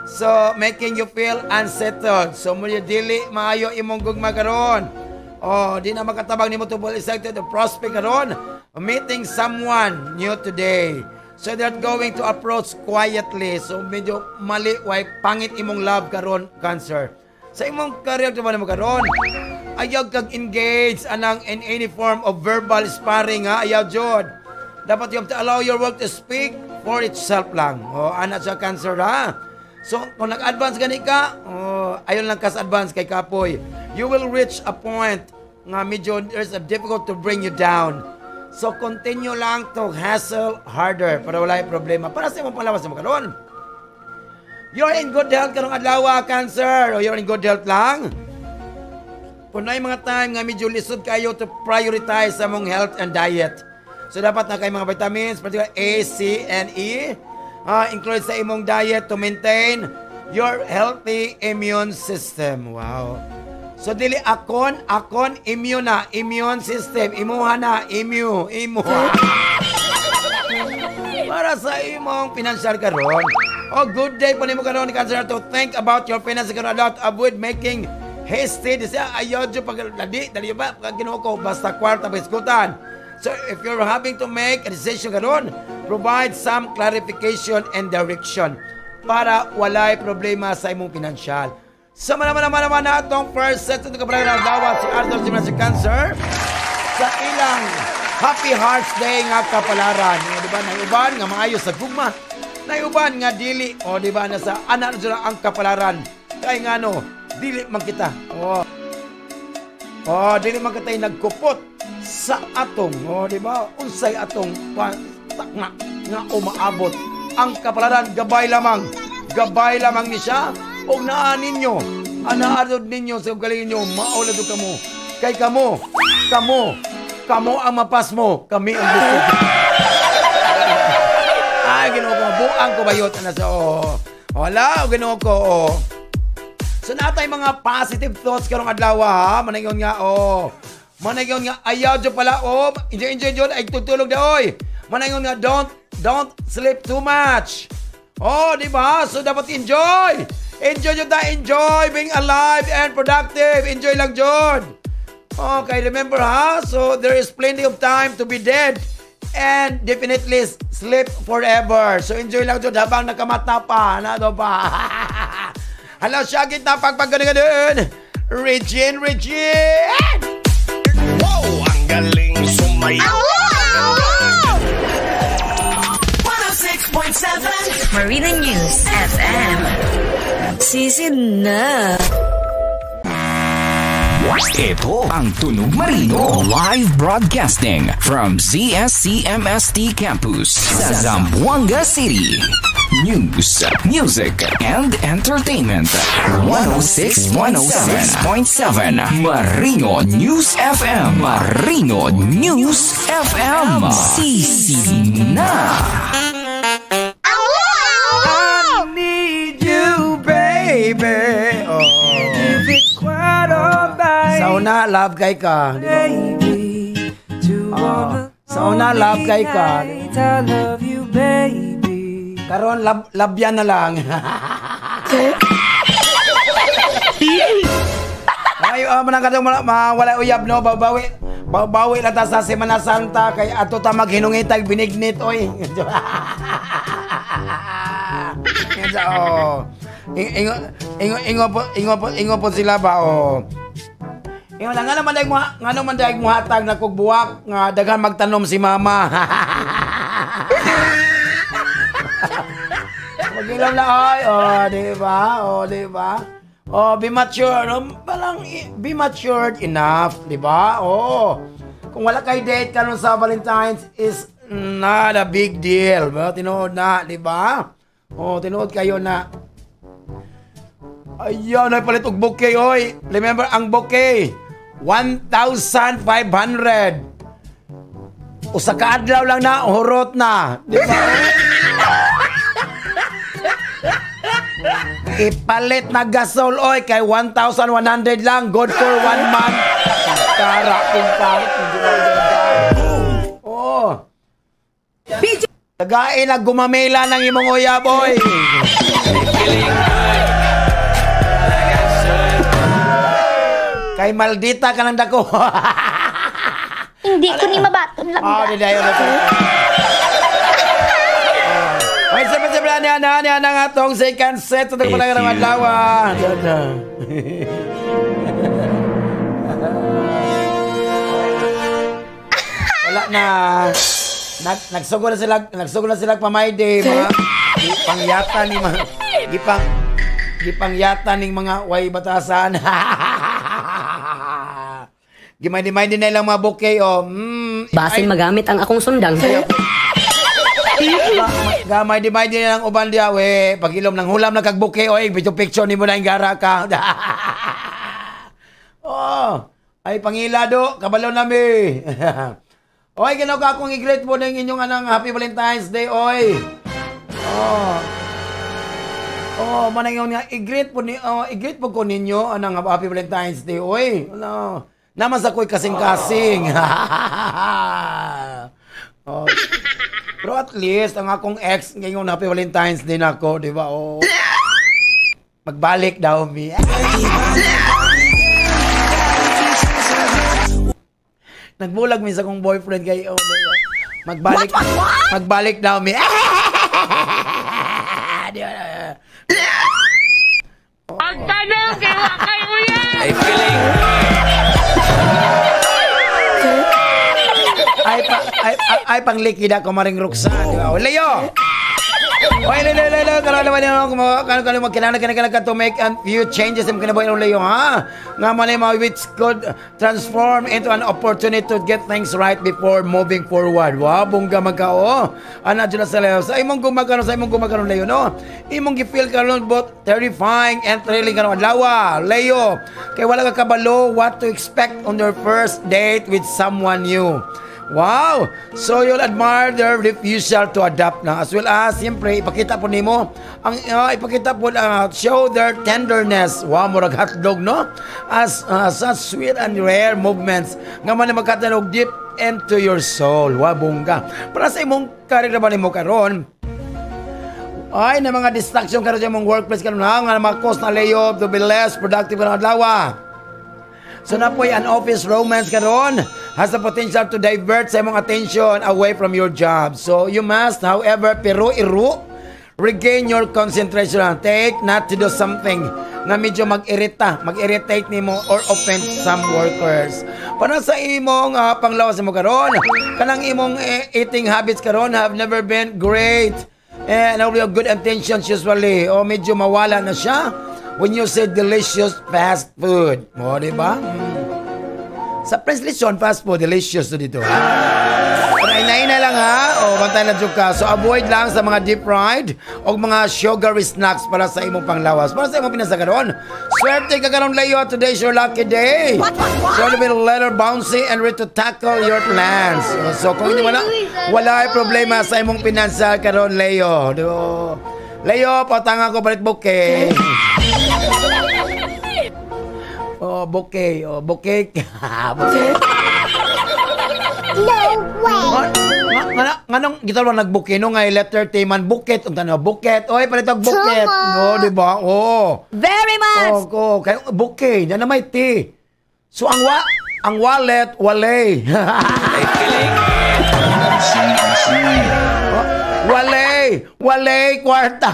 So making you feel unsettled. So mo dili maayo imong gugma karon. Oh, di na makatabang nimo to be excited to prospect karon, meeting someone new today. So they're going to approach quietly. So medyo mali way pangit imong love karon Cancer. Sa imong career naman mo karon, ayaw kag engage anang in any form of verbal sparring ha, ayaw jud. Dapat you have to allow your work to speak for itself lang. O, anak sa Cancer ha. So, kung nag-advance gani ka, ayon lang kas advance kay Kapoy. You will reach a point nga medyo there's a difficult to bring you down. So, continue lang to hustle harder para wala yung problema. Para sa imong palawas mo karon. You're in good health karong adlaw Cancer. O you're in good health lang. Kung na mga time nga medyo lisod kayo to prioritize sa mong health and diet. So dapat na kayo mga vitamins, particularly A, C, and E, include sa imong diet to maintain your healthy immune system. Wow. So dili akon immune na, immune system, imuha na, imuha. Para sa imong financial karon. Oh, good day po nimo karon Cancer to think about your finances karon a lot. Avoid making hasty. Siya ayaw dyan pag dali ba pag Ginoo ko basta kwarta ba iskutan. So if you're having to make a decision karon, provide some clarification and direction para walay problema sa imong financial. So naman na atong first set ng kabarang dawat si Arthur Jimenez Cancer sa ilang Happy Hearts Day nga kapalaran. Di ba naiuban nga maayo sa gugma, naiuban nga dili o di ba na sa anak na ang kapalaran kay ngano dili man kita. Dili man kita nagkupot sa atong, di ba? Unsay atong nga umaabot ang kapalaran gabay lamang ni siya. Og naa ninyo, anaadod ninyo sa ugaling ninyo, maulad kamo. Kay kamo ang mapas mo, kami ang bukod. Ay, Ginoo ko, buang ko bayot na sa wala, Ginoo ko, So natay mga positive thoughts karong adlaw ha, manayon nga manayon nga ayaw jo pala enjoy jud ay tutulog daoy. Manayon nga don't sleep too much. Di ba? So dapat enjoy jud ta, enjoy being alive and productive. Enjoy lang jud. Okay, remember ha? So there is plenty of time to be dead and definitely sleep forever. So enjoy lang jud habang nakamata pa, na do pa. Hello, Shagit na pagpaganoon. Regine! Wow, ang galing sumayaw. 106.7 Marina News FM. Sisid na. Ito ang Tunog Marino live broadcasting from ZSCMST Campus sa Zamboanga City. News, music, and entertainment. 106.7 Marino News FM. Marino News FM. Sisina. I need you, baby. If it's quite alright. Sauna, love kay ka. Sauna, love kay ka. I love you, baby. Karon labyan na lang. Ay, manang kadang wala uyab no, babawi Bawi lang ta sa Semana Santa kay ato ta maghinungitag binignit oy. Ingo po sila ba o. Ingo nga naman dahil mo hatag na kugbuwak nga daghan magtanom si mama. Magilaw na ay, di ba? Be mature, be matured enough, di ba? Kung wala kay date karon sa Valentine's is not a big deal. Tinuod na, di ba? Tinuod kayo na. Ayaw, palit og bouquet, oy. Remember, ang bouquet, 1,500. Usa ka adlaw lang na, hurot na. Di ba? Ipalit na gasol, oy, kay 1,100 lang. Good for 1 month. Tara, tagain na gumamela ng imong uyab, oy. Kay maldita ka ng dako. Hindi ko ni mabaton lang. Ay, sabi-sabi niya nga itong second set sa tagpalaga ng adlaw. Wala na. Nagsugo na sila pamayde. Pangyata ni mga gipangyata ning mga way batasan. Gimay din na ilang mga bouquet, Basin magamit ang akong sundang. Gamay din na lang uban diya, we. Pag-ilom ng hulam na kagbuke, oy, picture ni mo na yung gara ka. Ay, pangilado, kabalo nami. Oy, ginaw ka akong i-greet mo ng inyong anang Happy Valentine's Day, oy. Manang yun nga, i-greet po ko ninyo anang Happy Valentine's Day, oy. Naman sa ko'y kasing-kasing. Pero at least, ang akong ex, ngayon Happy Valentine's din ako, di ba? Magbalik daw, mi. Nagbulag minsan kong boyfriend kayo. Magbalik daw, mi. Pagtanong, kaya kayo yan! Ay, feeling. Ay panglikida ko maring Roxanne, di ba? Leo! Oy, Leo, kalau naman yung magkinala to make a few changes yung kinabuhay ng Leo, ha? Nga man yung which could transform into an opportunity to get things right before moving forward. Wow, bungga magkao. Ano dyan na sa Leo? Sa imong gumagano, Leo, no? Imong gifeel ka ron both terrifying and thrilling ka ron. Lawa, Leo, kaya wala ka kabalo what to expect on your first date with someone new. Wow! So you'll admire their refusal to adapt na. As well as, siyempre, ipakita po nimo show their tenderness. Wow, murag hotdog, no? As such sweet and rare movements nga man na magkatanog deep into your soul. Wow, bongga. Para sa imong karir ba nimo karon, ay, na mga distraction karon sa imong workplace karon nga makos na layoff to be less productive karon adlaw. So na po'y an office romance karon has the potential to divert sa imong attention away from your job. So you must, however, regain your concentration. Take not to do something na medyo mag-irritate nimo or offend some workers. Para sa imong panglawas mo karon, kanang imong eating habits karon have never been great. And all your good intentions usually medyo mawala na siya when you say delicious fast food. Mo, di ba? Sa Prince Lechon, fast food, delicious to dito. Pero inaina lang ha. Bantay na dyan ka. So avoid lang sa mga deep fried o mga sugary snacks para sa imong panglawas. Para sa imong pinasagaron. Swerte ka karon Leo. Today's your lucky day. So a little letter bouncy and ready to tackle your plans. So kung hindi wala ay problema sa imong pinansyal karon Leo. Leo, patanga ko balit bouquet. Bouquet. No way! Nganong kita lang nag-bouquet no nga letter T man buket unta na buket. Oy, palitog buket. No, di ba? Very much. Kay bouquet na may T. So ang Ang wallet, walay. Walay kwarta.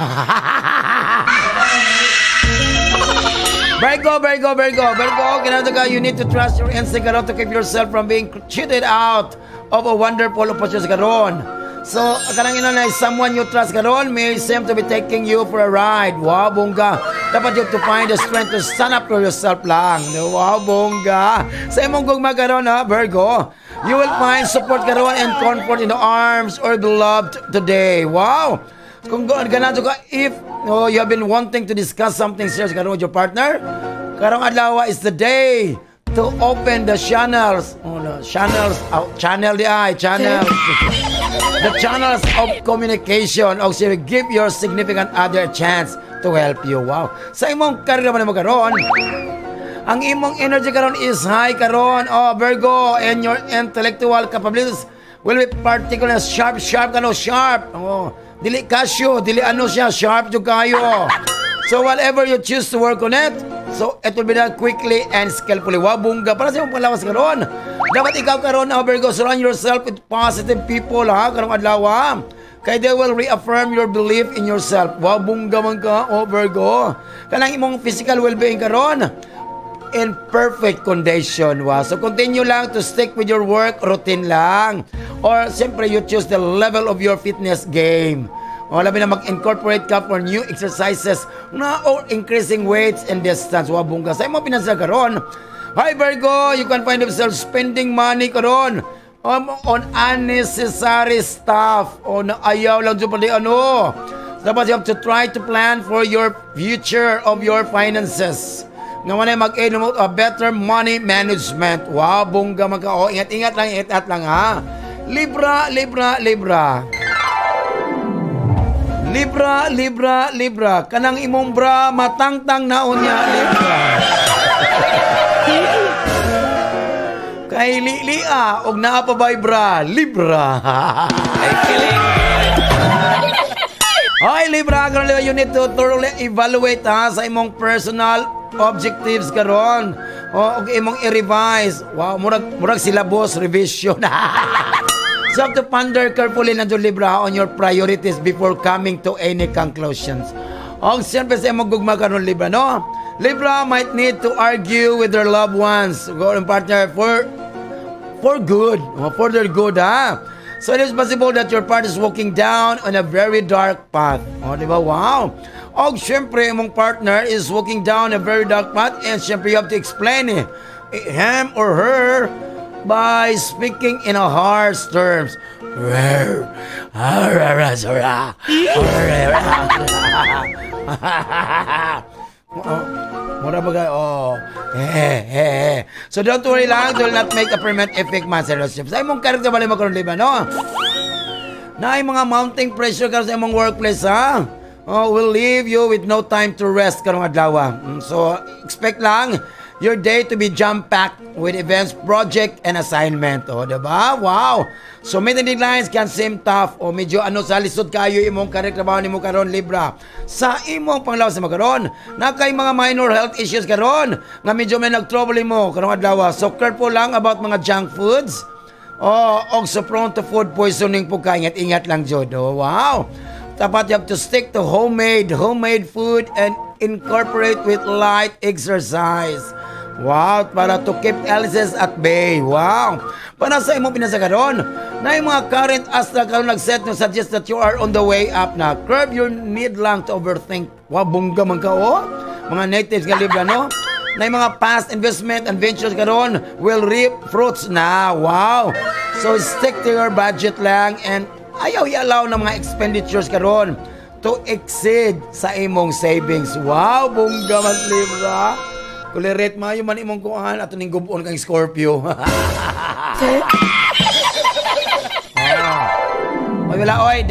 Virgo, you need to trust your instinct karon to keep yourself from being cheated out of a wonderful opportunity karon. So, kanang ina na someone you trust karon may seem to be taking you for a ride. Wow, bongga. Dapat you to find the strength to stand up for yourself lang. Wow, bongga. Sa imong gugma karon ha, Virgo. You will find support karon and comfort in the arms or beloved today. Wow. Kung ganado ka, if you have been wanting to discuss something serious karon with your partner, karong adlaw is the day to open the channels. The channels of communication. O sige, give your significant other a chance to help you. Wow. Sa imong karga man mo karon, ang imong energy karon is high karon. Oh, Virgo, and your intellectual capabilities will be particularly sharp kano, sharp. Oh, dili kasyo, dili ano siya, sharp jud kayo. So whatever you choose to work on it, so it will be done quickly and skillfully. Wow, bungga. Para sa imong panglawas karon, dapat ikaw karon, Virgo, surround yourself with positive people, ha, karong adlaw. Kay they will reaffirm your belief in yourself. Wow, bungga man ka, Virgo. Kanang imong physical well-being karon in perfect condition. Wow. So continue lang to stick with your work routine lang. Or siyempre you choose the level of your fitness game. O labi na mag-incorporate ka for new exercises na or increasing weights and distance. Wow, bungga. Sa imong pinansa karon, hi Virgo, you can find yourself spending money karon on unnecessary stuff. O na ayaw lang dyan pala ano. Dapat you have to try to plan for your future of your finances. Nga man ay mag-aim a better money management. Wow, bungga magka. O, ingat-ingat lang ha. Libra. Kanang imong bra, matangtang naon niya, Libra. Kay Lilia, og naa pa bay bra, Libra. Ay kiling. Hoy, Libra, you need to thoroughly evaluate ha sa imong personal objectives karon. O imong i-revise. Wow, murag syllabus revision. So have to ponder carefully na Libra on your priorities before coming to any conclusions. O siyempre sa imong gugma karon, Libra, no? Libra might need to argue with their loved ones, or partner for good, for their good, ha? So it is possible that your partner is walking down on a very dark path. O, di ba? Wow! O, siyempre, imong partner is walking down a very dark path, and siyempre, you have to explain him or her by speaking in a harsh terms. So don't worry lang, it will not make a permanent effect man sa relationship. Sa imong karakter bali magkaroon, di ba, no? Na ay mga mounting pressure ka sa imong workplace, ha? Will leave you with no time to rest karong adlaw. So expect lang your day to be jam-packed with events, project, and assignment. O, diba? Wow! So, meeting deadlines can seem tough o medyo sa lisod kayo imong kareklabahan nimo karon, Libra. Sa imong panglawas sa karon, na kay mga minor health issues karon, nga medyo may nag-trouble mo karong adlaw. So, careful lang about mga junk foods. O so prone to food poisoning po ka. Ingat lang, Jod. Oh, wow! Dapat you have to stick to homemade food and incorporate with light exercise. Wow, para to keep illnesses at bay. Wow. Para sa imong pinasa karon, na yung mga current astral karon nag-set no suggest that you are on the way up na. Curb your need lang to overthink. Wow, bungga man ka, oh. Mga natives ka, Libra, no? Na yung mga past investment and ventures karon will reap fruits na. Wow. So stick to your budget lang and ayaw i-allow na mga expenditures karon to exceed sa imong savings. Wow, bungga man, Libra. Kuliret mayo man imong kuan ato ning gubon kang Scorpio. Oy wala oy,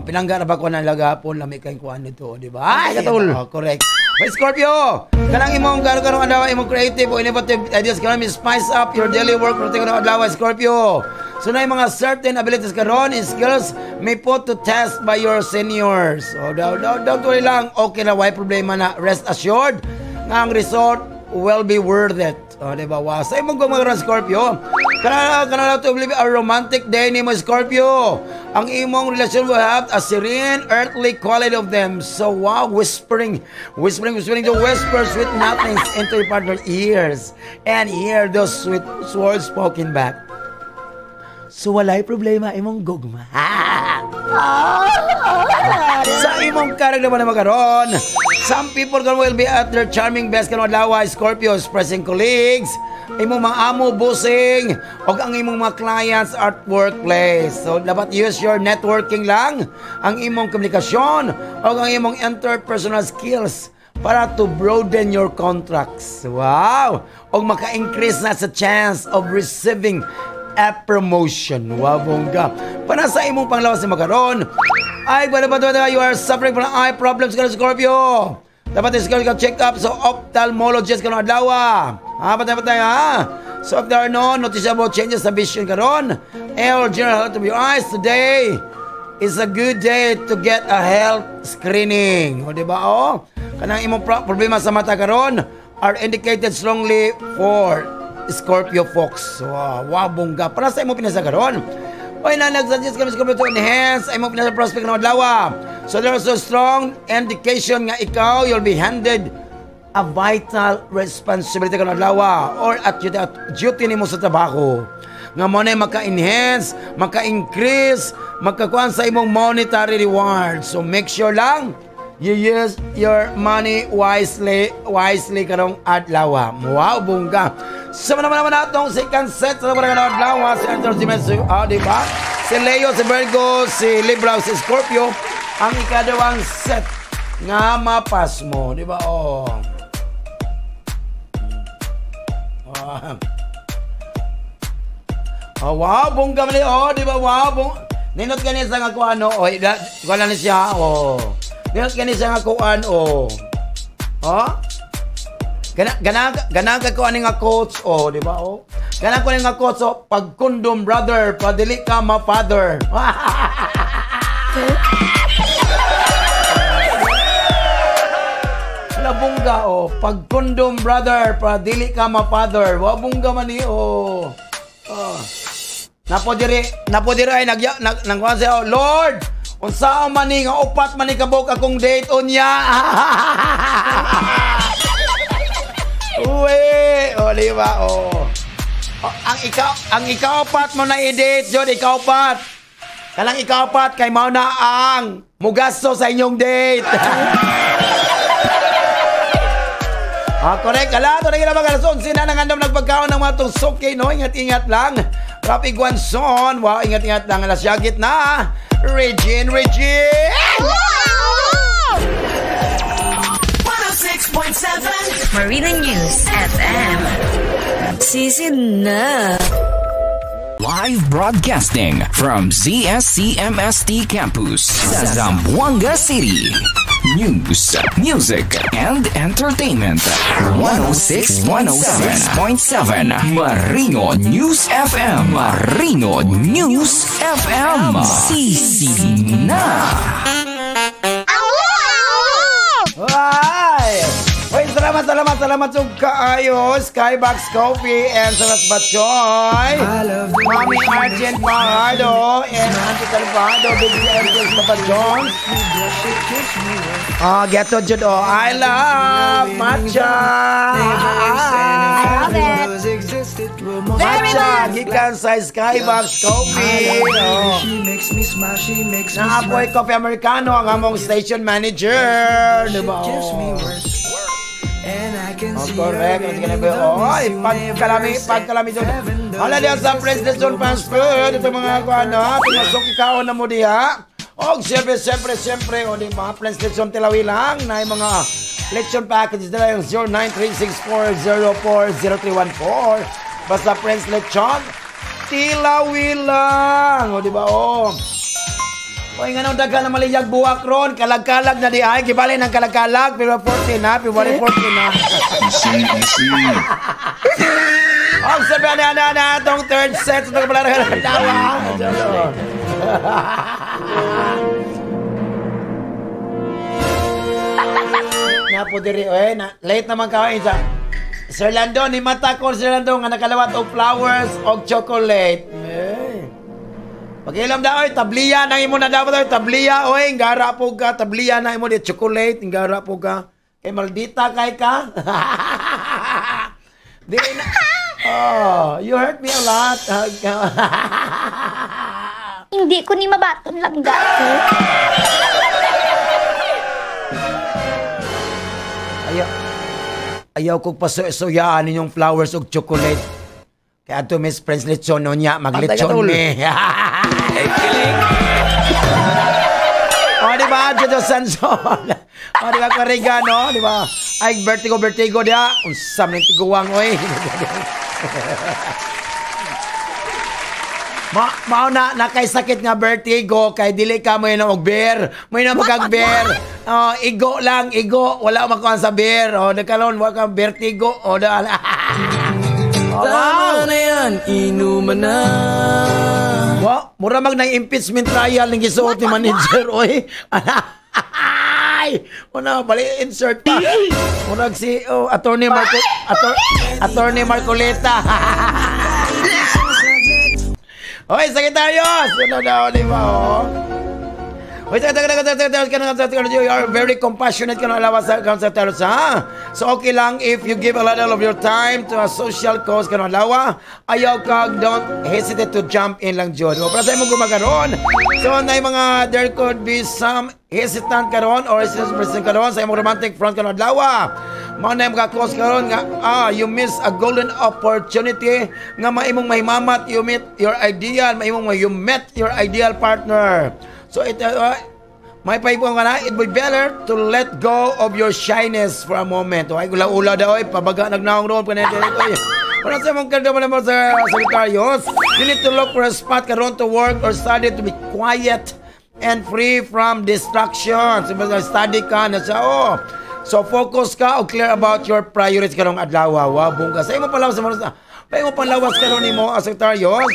pinangga na ba ko nang lagapon lami kay kuan nito, di ba? Ay katul. Correct. Oy Scorpio, kanang imong karong adlaw imong creative o innovative ideas karon mi spice up your daily work routine karong adlaw, Scorpio. So na mga certain abilities karon and skills may put to test by your seniors. So don't worry lang, okay na, why problema na, rest assured nga ang result will be worth it. Diba? Wow. Sa imong mga Scorpio, kanala to believe a romantic day ni mo Scorpio. Ang imong relasyon will have a serene, earthly quality of them. So wow, whispering the whispers sweet nothings into your partner's ears. And hear those sweet words spoken back. So walay problema imong gugma. Sa imong karag naman na magkaroon, some people will be at their charming best kanong adlaw, Scorpio, expressing colleagues, imong mga amo, bossing, o ang imong mga clients at workplace. So, dapat use your networking lang, ang imong komunikasyon, o ang imong interpersonal skills para to broaden your contracts. Wow! O maka-increase na sa chance of receiving a promotion. Wow, bongga. Para sa imong panglawas na magkaroon, ay, you are suffering from eye problems ka na Scorpio. Dapat Scorpio check up sa ophthalmologist ka na adlaw. Patay ha. So if there are no noticeable changes sa vision karon, or general health of your eyes, today is a good day to get a health screening. O diba kanang imong problema sa mata karon are indicated strongly for Scorpio folks. Wow, bongga. Para sa imong pinasa karon, oy na nagsuggest kami Scorpio to enhance ay mo pinasa prospect ng adlaw. So there's a strong indication nga ikaw you'll be handed a vital responsibility ng adlaw or at duty nimo sa trabaho. Nga mo na maka-enhance, maka-increase, makakuan sa imong monetary reward. So make sure lang you use your money wisely karong adlaw. Wow, bongga. Sama naman natong second set sa mga adlaw si Anthony Dimenso, diba? Si Leo, si Virgo, si Libra, si Scorpio, ang ikadawang set nga mapas mo, diba? Wow, bongga mali, diba? Wow, ninot ka niya sa nga kuan, wala na siya, ninot ka niya sa nga kuan, Ganang ka ko ani nga quotes, di ba? Ganang ko ani nga quotes, pag kondom brother, padili ka ma father. Labungga pag kondom brother, padili ka ma father. Wa bungga man ni Napodiri ay nangkuan siya, Lord, unsa man ni nga upat man ni kabuk akong date unya. Uwe, di ba? Ang ikaw pat mo na i-date, Jod, ikaw pat. Kalang ikaw pat, kay mao na ang mugasto sa inyong date. Correct. Kala, ito na ginabang alason. Sina nang andam nagpagkaon ng mga tungsoke, no? Ingat-ingat lang. Rapig Wanson. Wow, ingat-ingat lang. Alas yagit na. Regine! 106.7 Marina News FM. Season na. Live broadcasting from ZSCMST Campus, Zamboanga City. News, music, and entertainment. 106.7 Marino News FM. Marino News FM. Sisina. Salamat sa kaayo, Skybox Coffee and Salat Batchoy, Mami Argent Parado and Auntie Calvado, Baby Ergos Papa Jones. Geto Jud, I love matcha. Matcha, gikan sa Skybox Coffee. Naapoy Coffee Americano ang among station manager. Diba? Correct. Pagkalami doon. Hala diyan sa President Fast Food. Ito mga kuana. Pinasok ikaw na mo diha. O siyempre, di mga President Tilawi lang na yung mga lechon packages nila yung 093640400314. Basta Prince Lechon Tilawi lang. O di ba Oy, nga nung daga na maliyag buwak ron, kalag-kalag na di ay, kibali ng kalag-kalag, pero 14 na, February 14 na. Ang sabi na itong third set, ito pala ng tawa. Napo diri, late naman kawain sa Sir Lando, ni mata ko, Sir Lando, nga nakalawat og flowers og chocolate. Pag-ilam na, oy, tabliya na imo na dapat, oy, tabliya, oy, ngara po ka, tabliya na imo di chocolate, ngara po ka. Kay maldita kay ka. Di na. Oh, you hurt me a lot. Hindi ko ni mabaton lang gato. Ayaw kong pasuyaan ninyong flowers o chocolate. Kaya ito, Miss Prince Lechon, no niya, mag-lechon me. O, di ba, Jojo Sanson? O, di ba, Kariga, no? Di ba? Ay, vertigo, dia. Unsam ng tiguwang, oy. Mao na kay sakit nga vertigo kay dili ka mo na og beer. Mo na magag beer. Igo lang, igo. Wala makuha sa beer. Nagkalon wa ka vertigo. Tama na yan, inuman na. Mura mag na impeachment trial ng gisuot ni manager. Oy. Una, bali insert pa. Murag si Attorney Marcoleta. Hoy, Sagittarius! Ano daw, di ba, Hoy, you are very compassionate ka na alawas sa Sagittarius, ha? So, okay lang if you give a little of your time to a social cause ka na alawa. Ayaw ka, don't hesitate to jump in lang, Jod. Para sa'yo mo gumagaroon. So, there could be some hesitant ka ron or hesitant ka ron sa imong romantic front ka na alawa. Mga na close karon nga you miss a golden opportunity nga maimong mahimamat you met your ideal partner. So may paibong ka na, it would be better to let go of your shyness for a moment. Ay ula daw pabaga nagnaong roon panete oy. Para sa mong kaldo mo sa Sagittarius, you need to look for a spot karon to work or study to be quiet and free from distractions. Study ka na sa so focus ka o clear about your priorities karong adlaw. Bungga. Sa imo palawas karon nimo Sagittarius.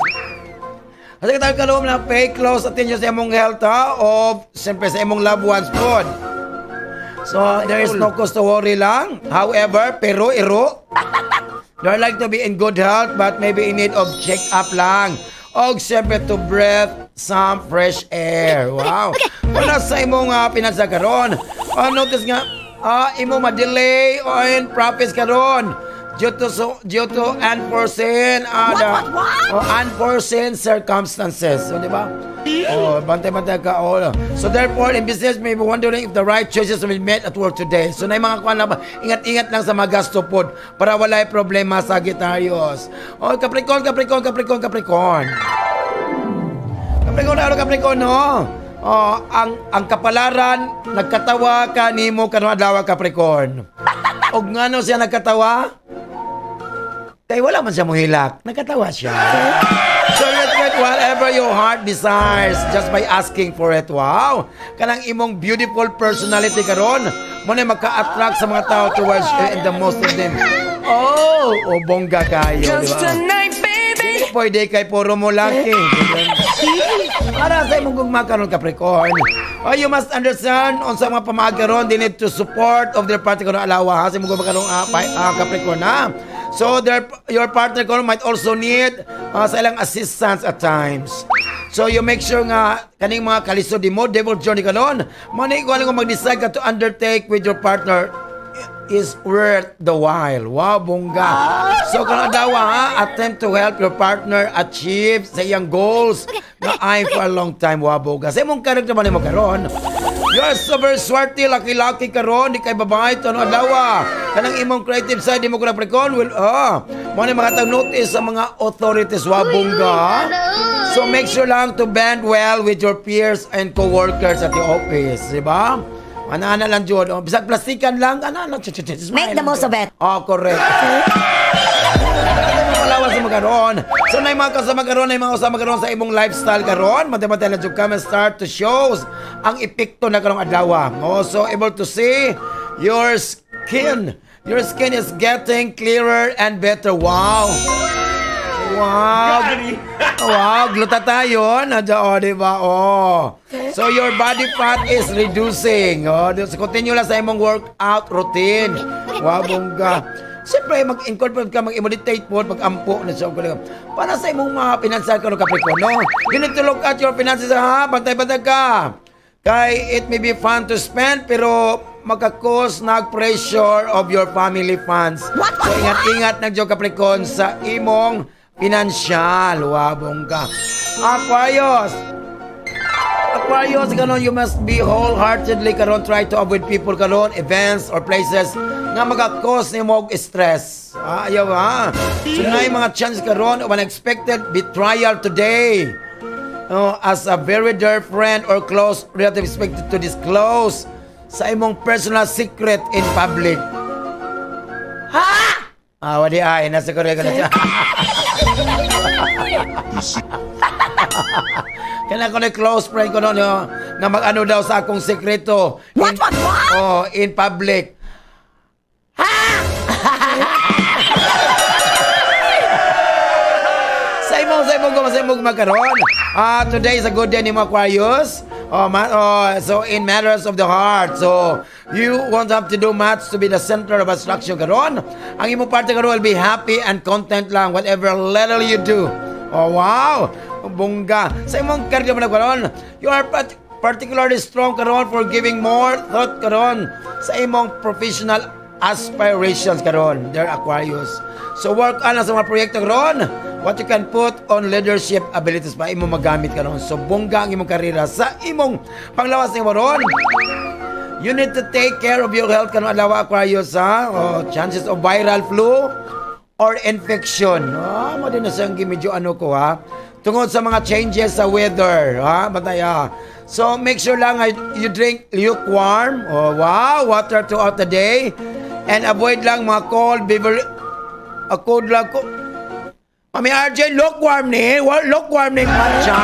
Sagittarius karon na pay close attention sa imong health o siyempre sa imong loved ones pod. So there is no cause to worry lang. However, you like to be in good health but maybe in need of check up lang. Og siyempre to breathe some fresh air. Wow. Wala sa imong pinansa karon. Notice nga imo ma-delay on profits karon due to unforeseen circumstances. So, di ba? Bantay-bantay ka. So, therefore, in business, may be wondering if the right choices will be made at work today. So, na yung mga kuwan na ba, ingat-ingat lang sa mga gasto po para wala yung problema sa Sagittarius. Capricorn, no? Ang kapalaran nagkatawa ka nimo kanang adlaw Capricorn. Og ngano siya nagkatawa? Kay wala man siya mohilak, nagkatawa siya. So let's get whatever your heart desires just by asking for it. Wow. Kanang imong beautiful personality karon mo na maka-attract sa mga tao towards you and the most of them. Bongga kayo, di ba? Pwede kay puro mo laki. Para sa imong gugmakaron Capricorn. You must understand on sa mga pamagaron, they need to support of their partner karon alawa sa imong gugmakaron Capricorn na. So your partner karon might also need sa ilang assistance at times. So you make sure nga kaning mga kalisod mo devil journey karon, manay ko mag-decide ka to undertake with your partner is worth the while. Wow, bongga. So, kanadawa attempt to help your partner achieve sa iyang goals na ay for a long time. Wow, bongga. Sa imong character man mo karon, you are super swerte, laki-laki karon, di kay babae to no adawa. Kanang imong creative side mo ko na Capricorn, mo na mga notice sa mga authorities. Wow, bongga. So, make sure lang to band well with your peers and co-workers at the office, di ba? Ana-ana lang, Jod. Bisag plastikan lang. Ana-ana. Make the most of it. Correct. Malawas sa magaron. So, na yung mga kasama karon, na yung mga kasama karon sa imong lifestyle karon. Matay-matay na Jod ka, start to shows ang epekto na karong adlaw. Also, able to see your skin. Your skin is getting clearer and better. Wow. Wow, glutathione. Diba? So, your body fat is reducing. So, continue lang sa imong workout routine. Wow, bongga. Siyempre, mag-incorporate ka, mag-meditate po, mag-ampo na siya. Para sa imong mga financial ka, Capricorn, no? You need to look at your finances, ha? Bantay-bantay ka. Kay it may be fun to spend, pero magkakos nag-pressure of your family funds. So, ingat-ingat na, Capricorn, sa imong financial. Wabong ka. Aquarius, karon, you must be wholeheartedly karon try to avoid people karon, events or places nga magka-cause nimo og stress. Ayaw ha. So na mga chance karon of unexpected betrayal today. As a very dear friend or close relative expected to disclose sa imong personal secret in public. Ha? Wadi ay nasa Korea ka na siya. Kaya ko na close friend ko no, nga mag-ano daw sa akong sekreto. What? In public. Ha? Sa imong magkaroon. Today is a good day ni Aquarius. So in matters of the heart. So you won't have to do much to be the center of attraction karon. Ang imong parte karon will be happy and content lang whatever little you do. Oh wow. Bongga. Sa imong career man karon, you are particularly strong karon for giving more thought karon sa imong professional aspirations karon, dear Aquarius. So work on sa mga proyekto karon, what you can put on leadership abilities pa imong magamit karon. So bongga ang imong karera sa imong panglawas ni karon. You need to take care of your health karon adlaw Aquarius ha. Chances of viral flu or infection. Mo din na sang medyo ano ko ha. Tungod sa mga changes sa weather, ha? Bataya. So make sure lang you drink lukewarm, water throughout the day, and avoid lang mga cold beverage. Cold lang ko. Mami RJ, lukewarm ni matcha.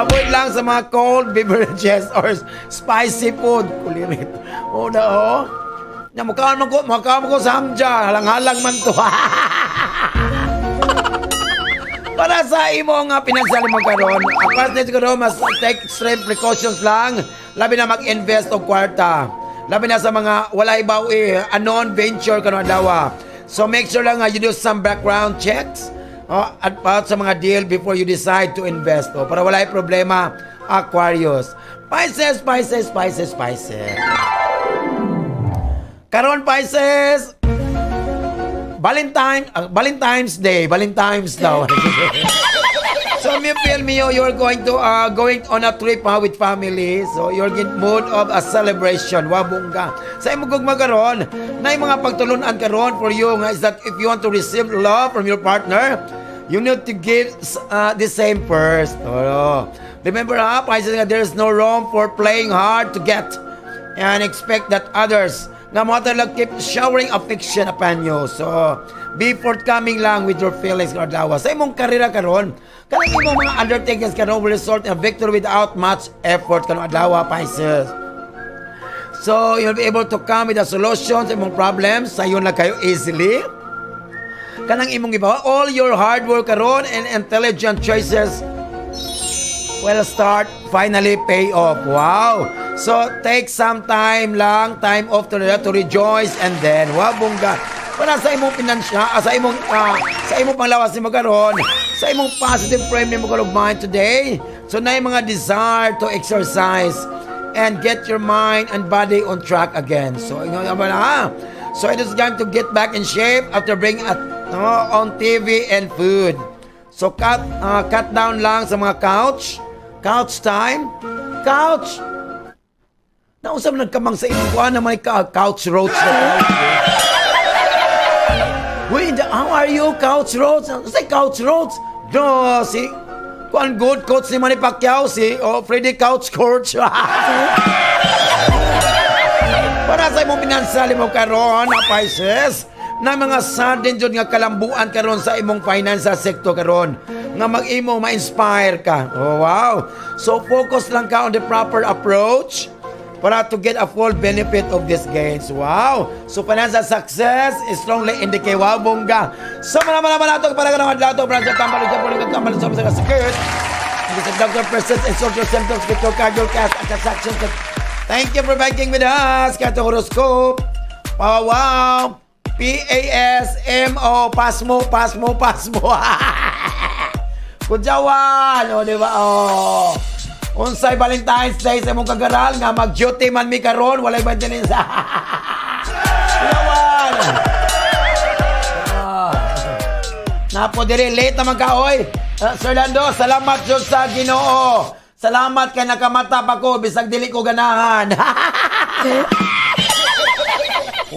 Avoid lang sa mga cold beverages or spicy food. Kulirit. Na mukhaan mo ko sa hamja. Halang-halang man to. Para sa imong pinansyal mo karon, apart nito karon, mas take extreme precautions lang. Labi na mag-invest og kwarta. Labi na sa mga walay bawi, unknown venture karon dawa. So make sure lang you do some background checks at sa mga deal before you decide to invest. Para walay problema, Aquarius. Pisces. Karon Pisces, Valentine's Day, Valentine's daw. So me feel me you're going on a trip with family. So you're in mood of a celebration. Wabungga. Sa imong gugma karon, na mga pagtulunan karon for you nga is that if you want to receive love from your partner, you need to give the same first. Remember Pisces, there's no room for playing hard to get and expect that others nga mo talaga keep showering affection upon you. So, be forthcoming lang with your feelings or dawa. Sa imong karera karon, kanang imong mga undertakings karon will result in a victory without much effort kanang dawa, Pisces. So, you'll be able to come with a solution sa imong problems. Sayon lang kayo easily. Kanang imong gibawa, all your hard work karon and intelligent choices will start finally pay off. Wow! So, take some time off to rejoice and then, wabungga. Para sa imong finansya, sa imong panglawas ni mo karon, sa imong positive frame ni mo karon mind today. So, na yung mga desire to exercise and get your mind and body on track again. So, so it is time to get back in shape after being on TV and food. So, cut down lang sa mga couch time. Couch! Nausap nagkamang sa imong kuha na may couch roach na couch. How are you, couch roach? Say couch roach? No, si kuan good coach ni Manny Pacquiao, si Freddy Couch Coach. Para sa imong pinansali mo karon na Pisces, na mga sudden jud nga kalambuan karon sa imong financial sector karon nga mag-imo ma-inspire ka. Oh wow. So focus lang ka on the proper approach para to get a full benefit of these gains. Wow! So, financial success is strongly indicate. Wow, bongga. So, malaman natin para ka naman lato. Para sa tambalo sa puling tambalo sa sakit. This is Dr. Present and social symptoms with your cardiac cast at transactions Thank you for biking with us. Kato horoscope. Wow. PASMO. Pasmo. Kudyawan. O, diba? O. Unsay Valentine's Day sa mong kagaral nga mag-duty man mi karon walay maintenance. Kudyawan. Napo diri late naman ka, oy. Sir Lando, salamat jud sa Ginoo. Salamat kay nakamata pa ko bisag dili ko ganahan.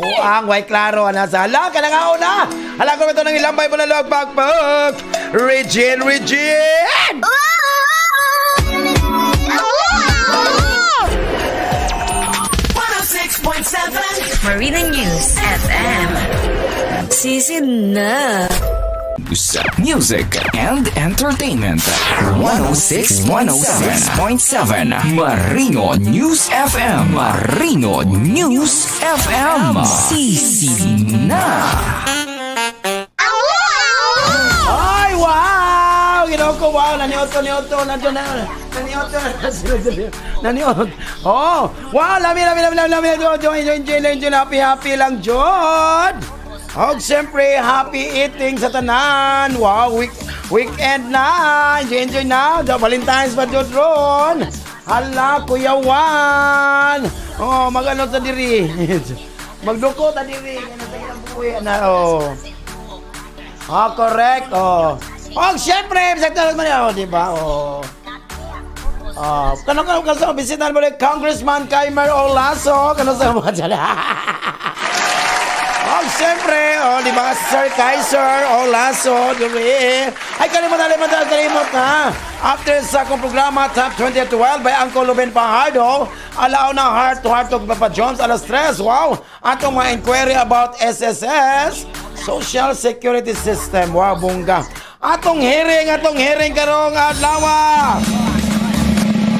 Ang way klaro ana sala ka na una. Hala ko ito nang ilambay mo na log pagpag. Regine. 106.7 Marina News FM. Sisi na. Music and entertainment. 106.7 Marino News FM. Marino News FM. Sisina. Ay, wow! Ginoko, wow! Nanioto. Oh, wow! Lami. Enjoy. Happy lang, Jod! Oh, siyempre, happy eating sa tanan. Wow, weekend na. Enjoy na. Valentine's pa Jod ron. Hala, Kuya Juan. Oh, mag-ano sa diri. Magduko ta diri. Oh, correct. Oh, siyempre, sakto man yan. Diba? Oh. Kano kasi, bisitahan mo rin Congressman Kaimer Olaso. Kano sa mga dyan? Siyempre, di ba, Sir Kaiser Olaso, duri. Ay, kalimot na. After sa akong programa, Top 20 at 12 by Uncle Ruben Pajardo, alaw na Heart to Heart of Papa Jones, alas 3. Wow! Atong mga inquiry about SSS, Social Security System. Wow, bungga. Atong hearing karong adlaw.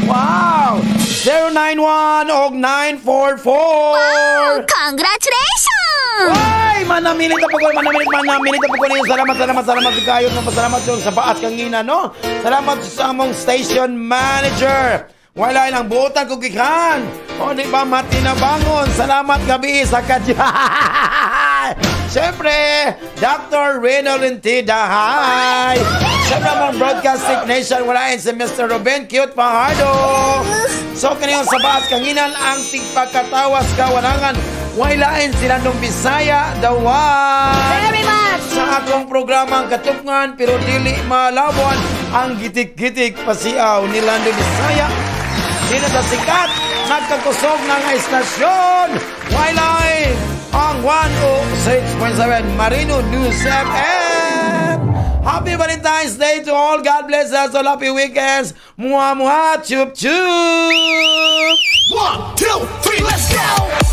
Wow! 091 og 944. Wow! Congratulations! Ay, manamilit na po ko niyo. Salamat kayo. Pasalamat yun sa Baat Kangina, no? Salamat sa among station manager. Wala ilang buutan ko gikan. O, di ba, matinabangon. Salamat gabi sa kadya. Siyempre, Dr. Reno Lintidahay. Siyempre, mga broadcast technician, wala si Mr. Ruben Cute Pajardo. So, kaniyong sa Baat Kanginan, ang tigpagkatawas kawanangan. Wailain sila nung Bisaya, the one. Very much. Sa atong programang katukngan, pero dili malawan ang gitik-gitik pasiaw ni Lando Bisaya. Dili na sikat, nagkakusog ng estasyon. Wailain ang 106.7 Marino News FM. Happy Valentine's Day to all. God bless us all. Happy weekends. Muah, chup, chup. 1, 2, 3, let's go.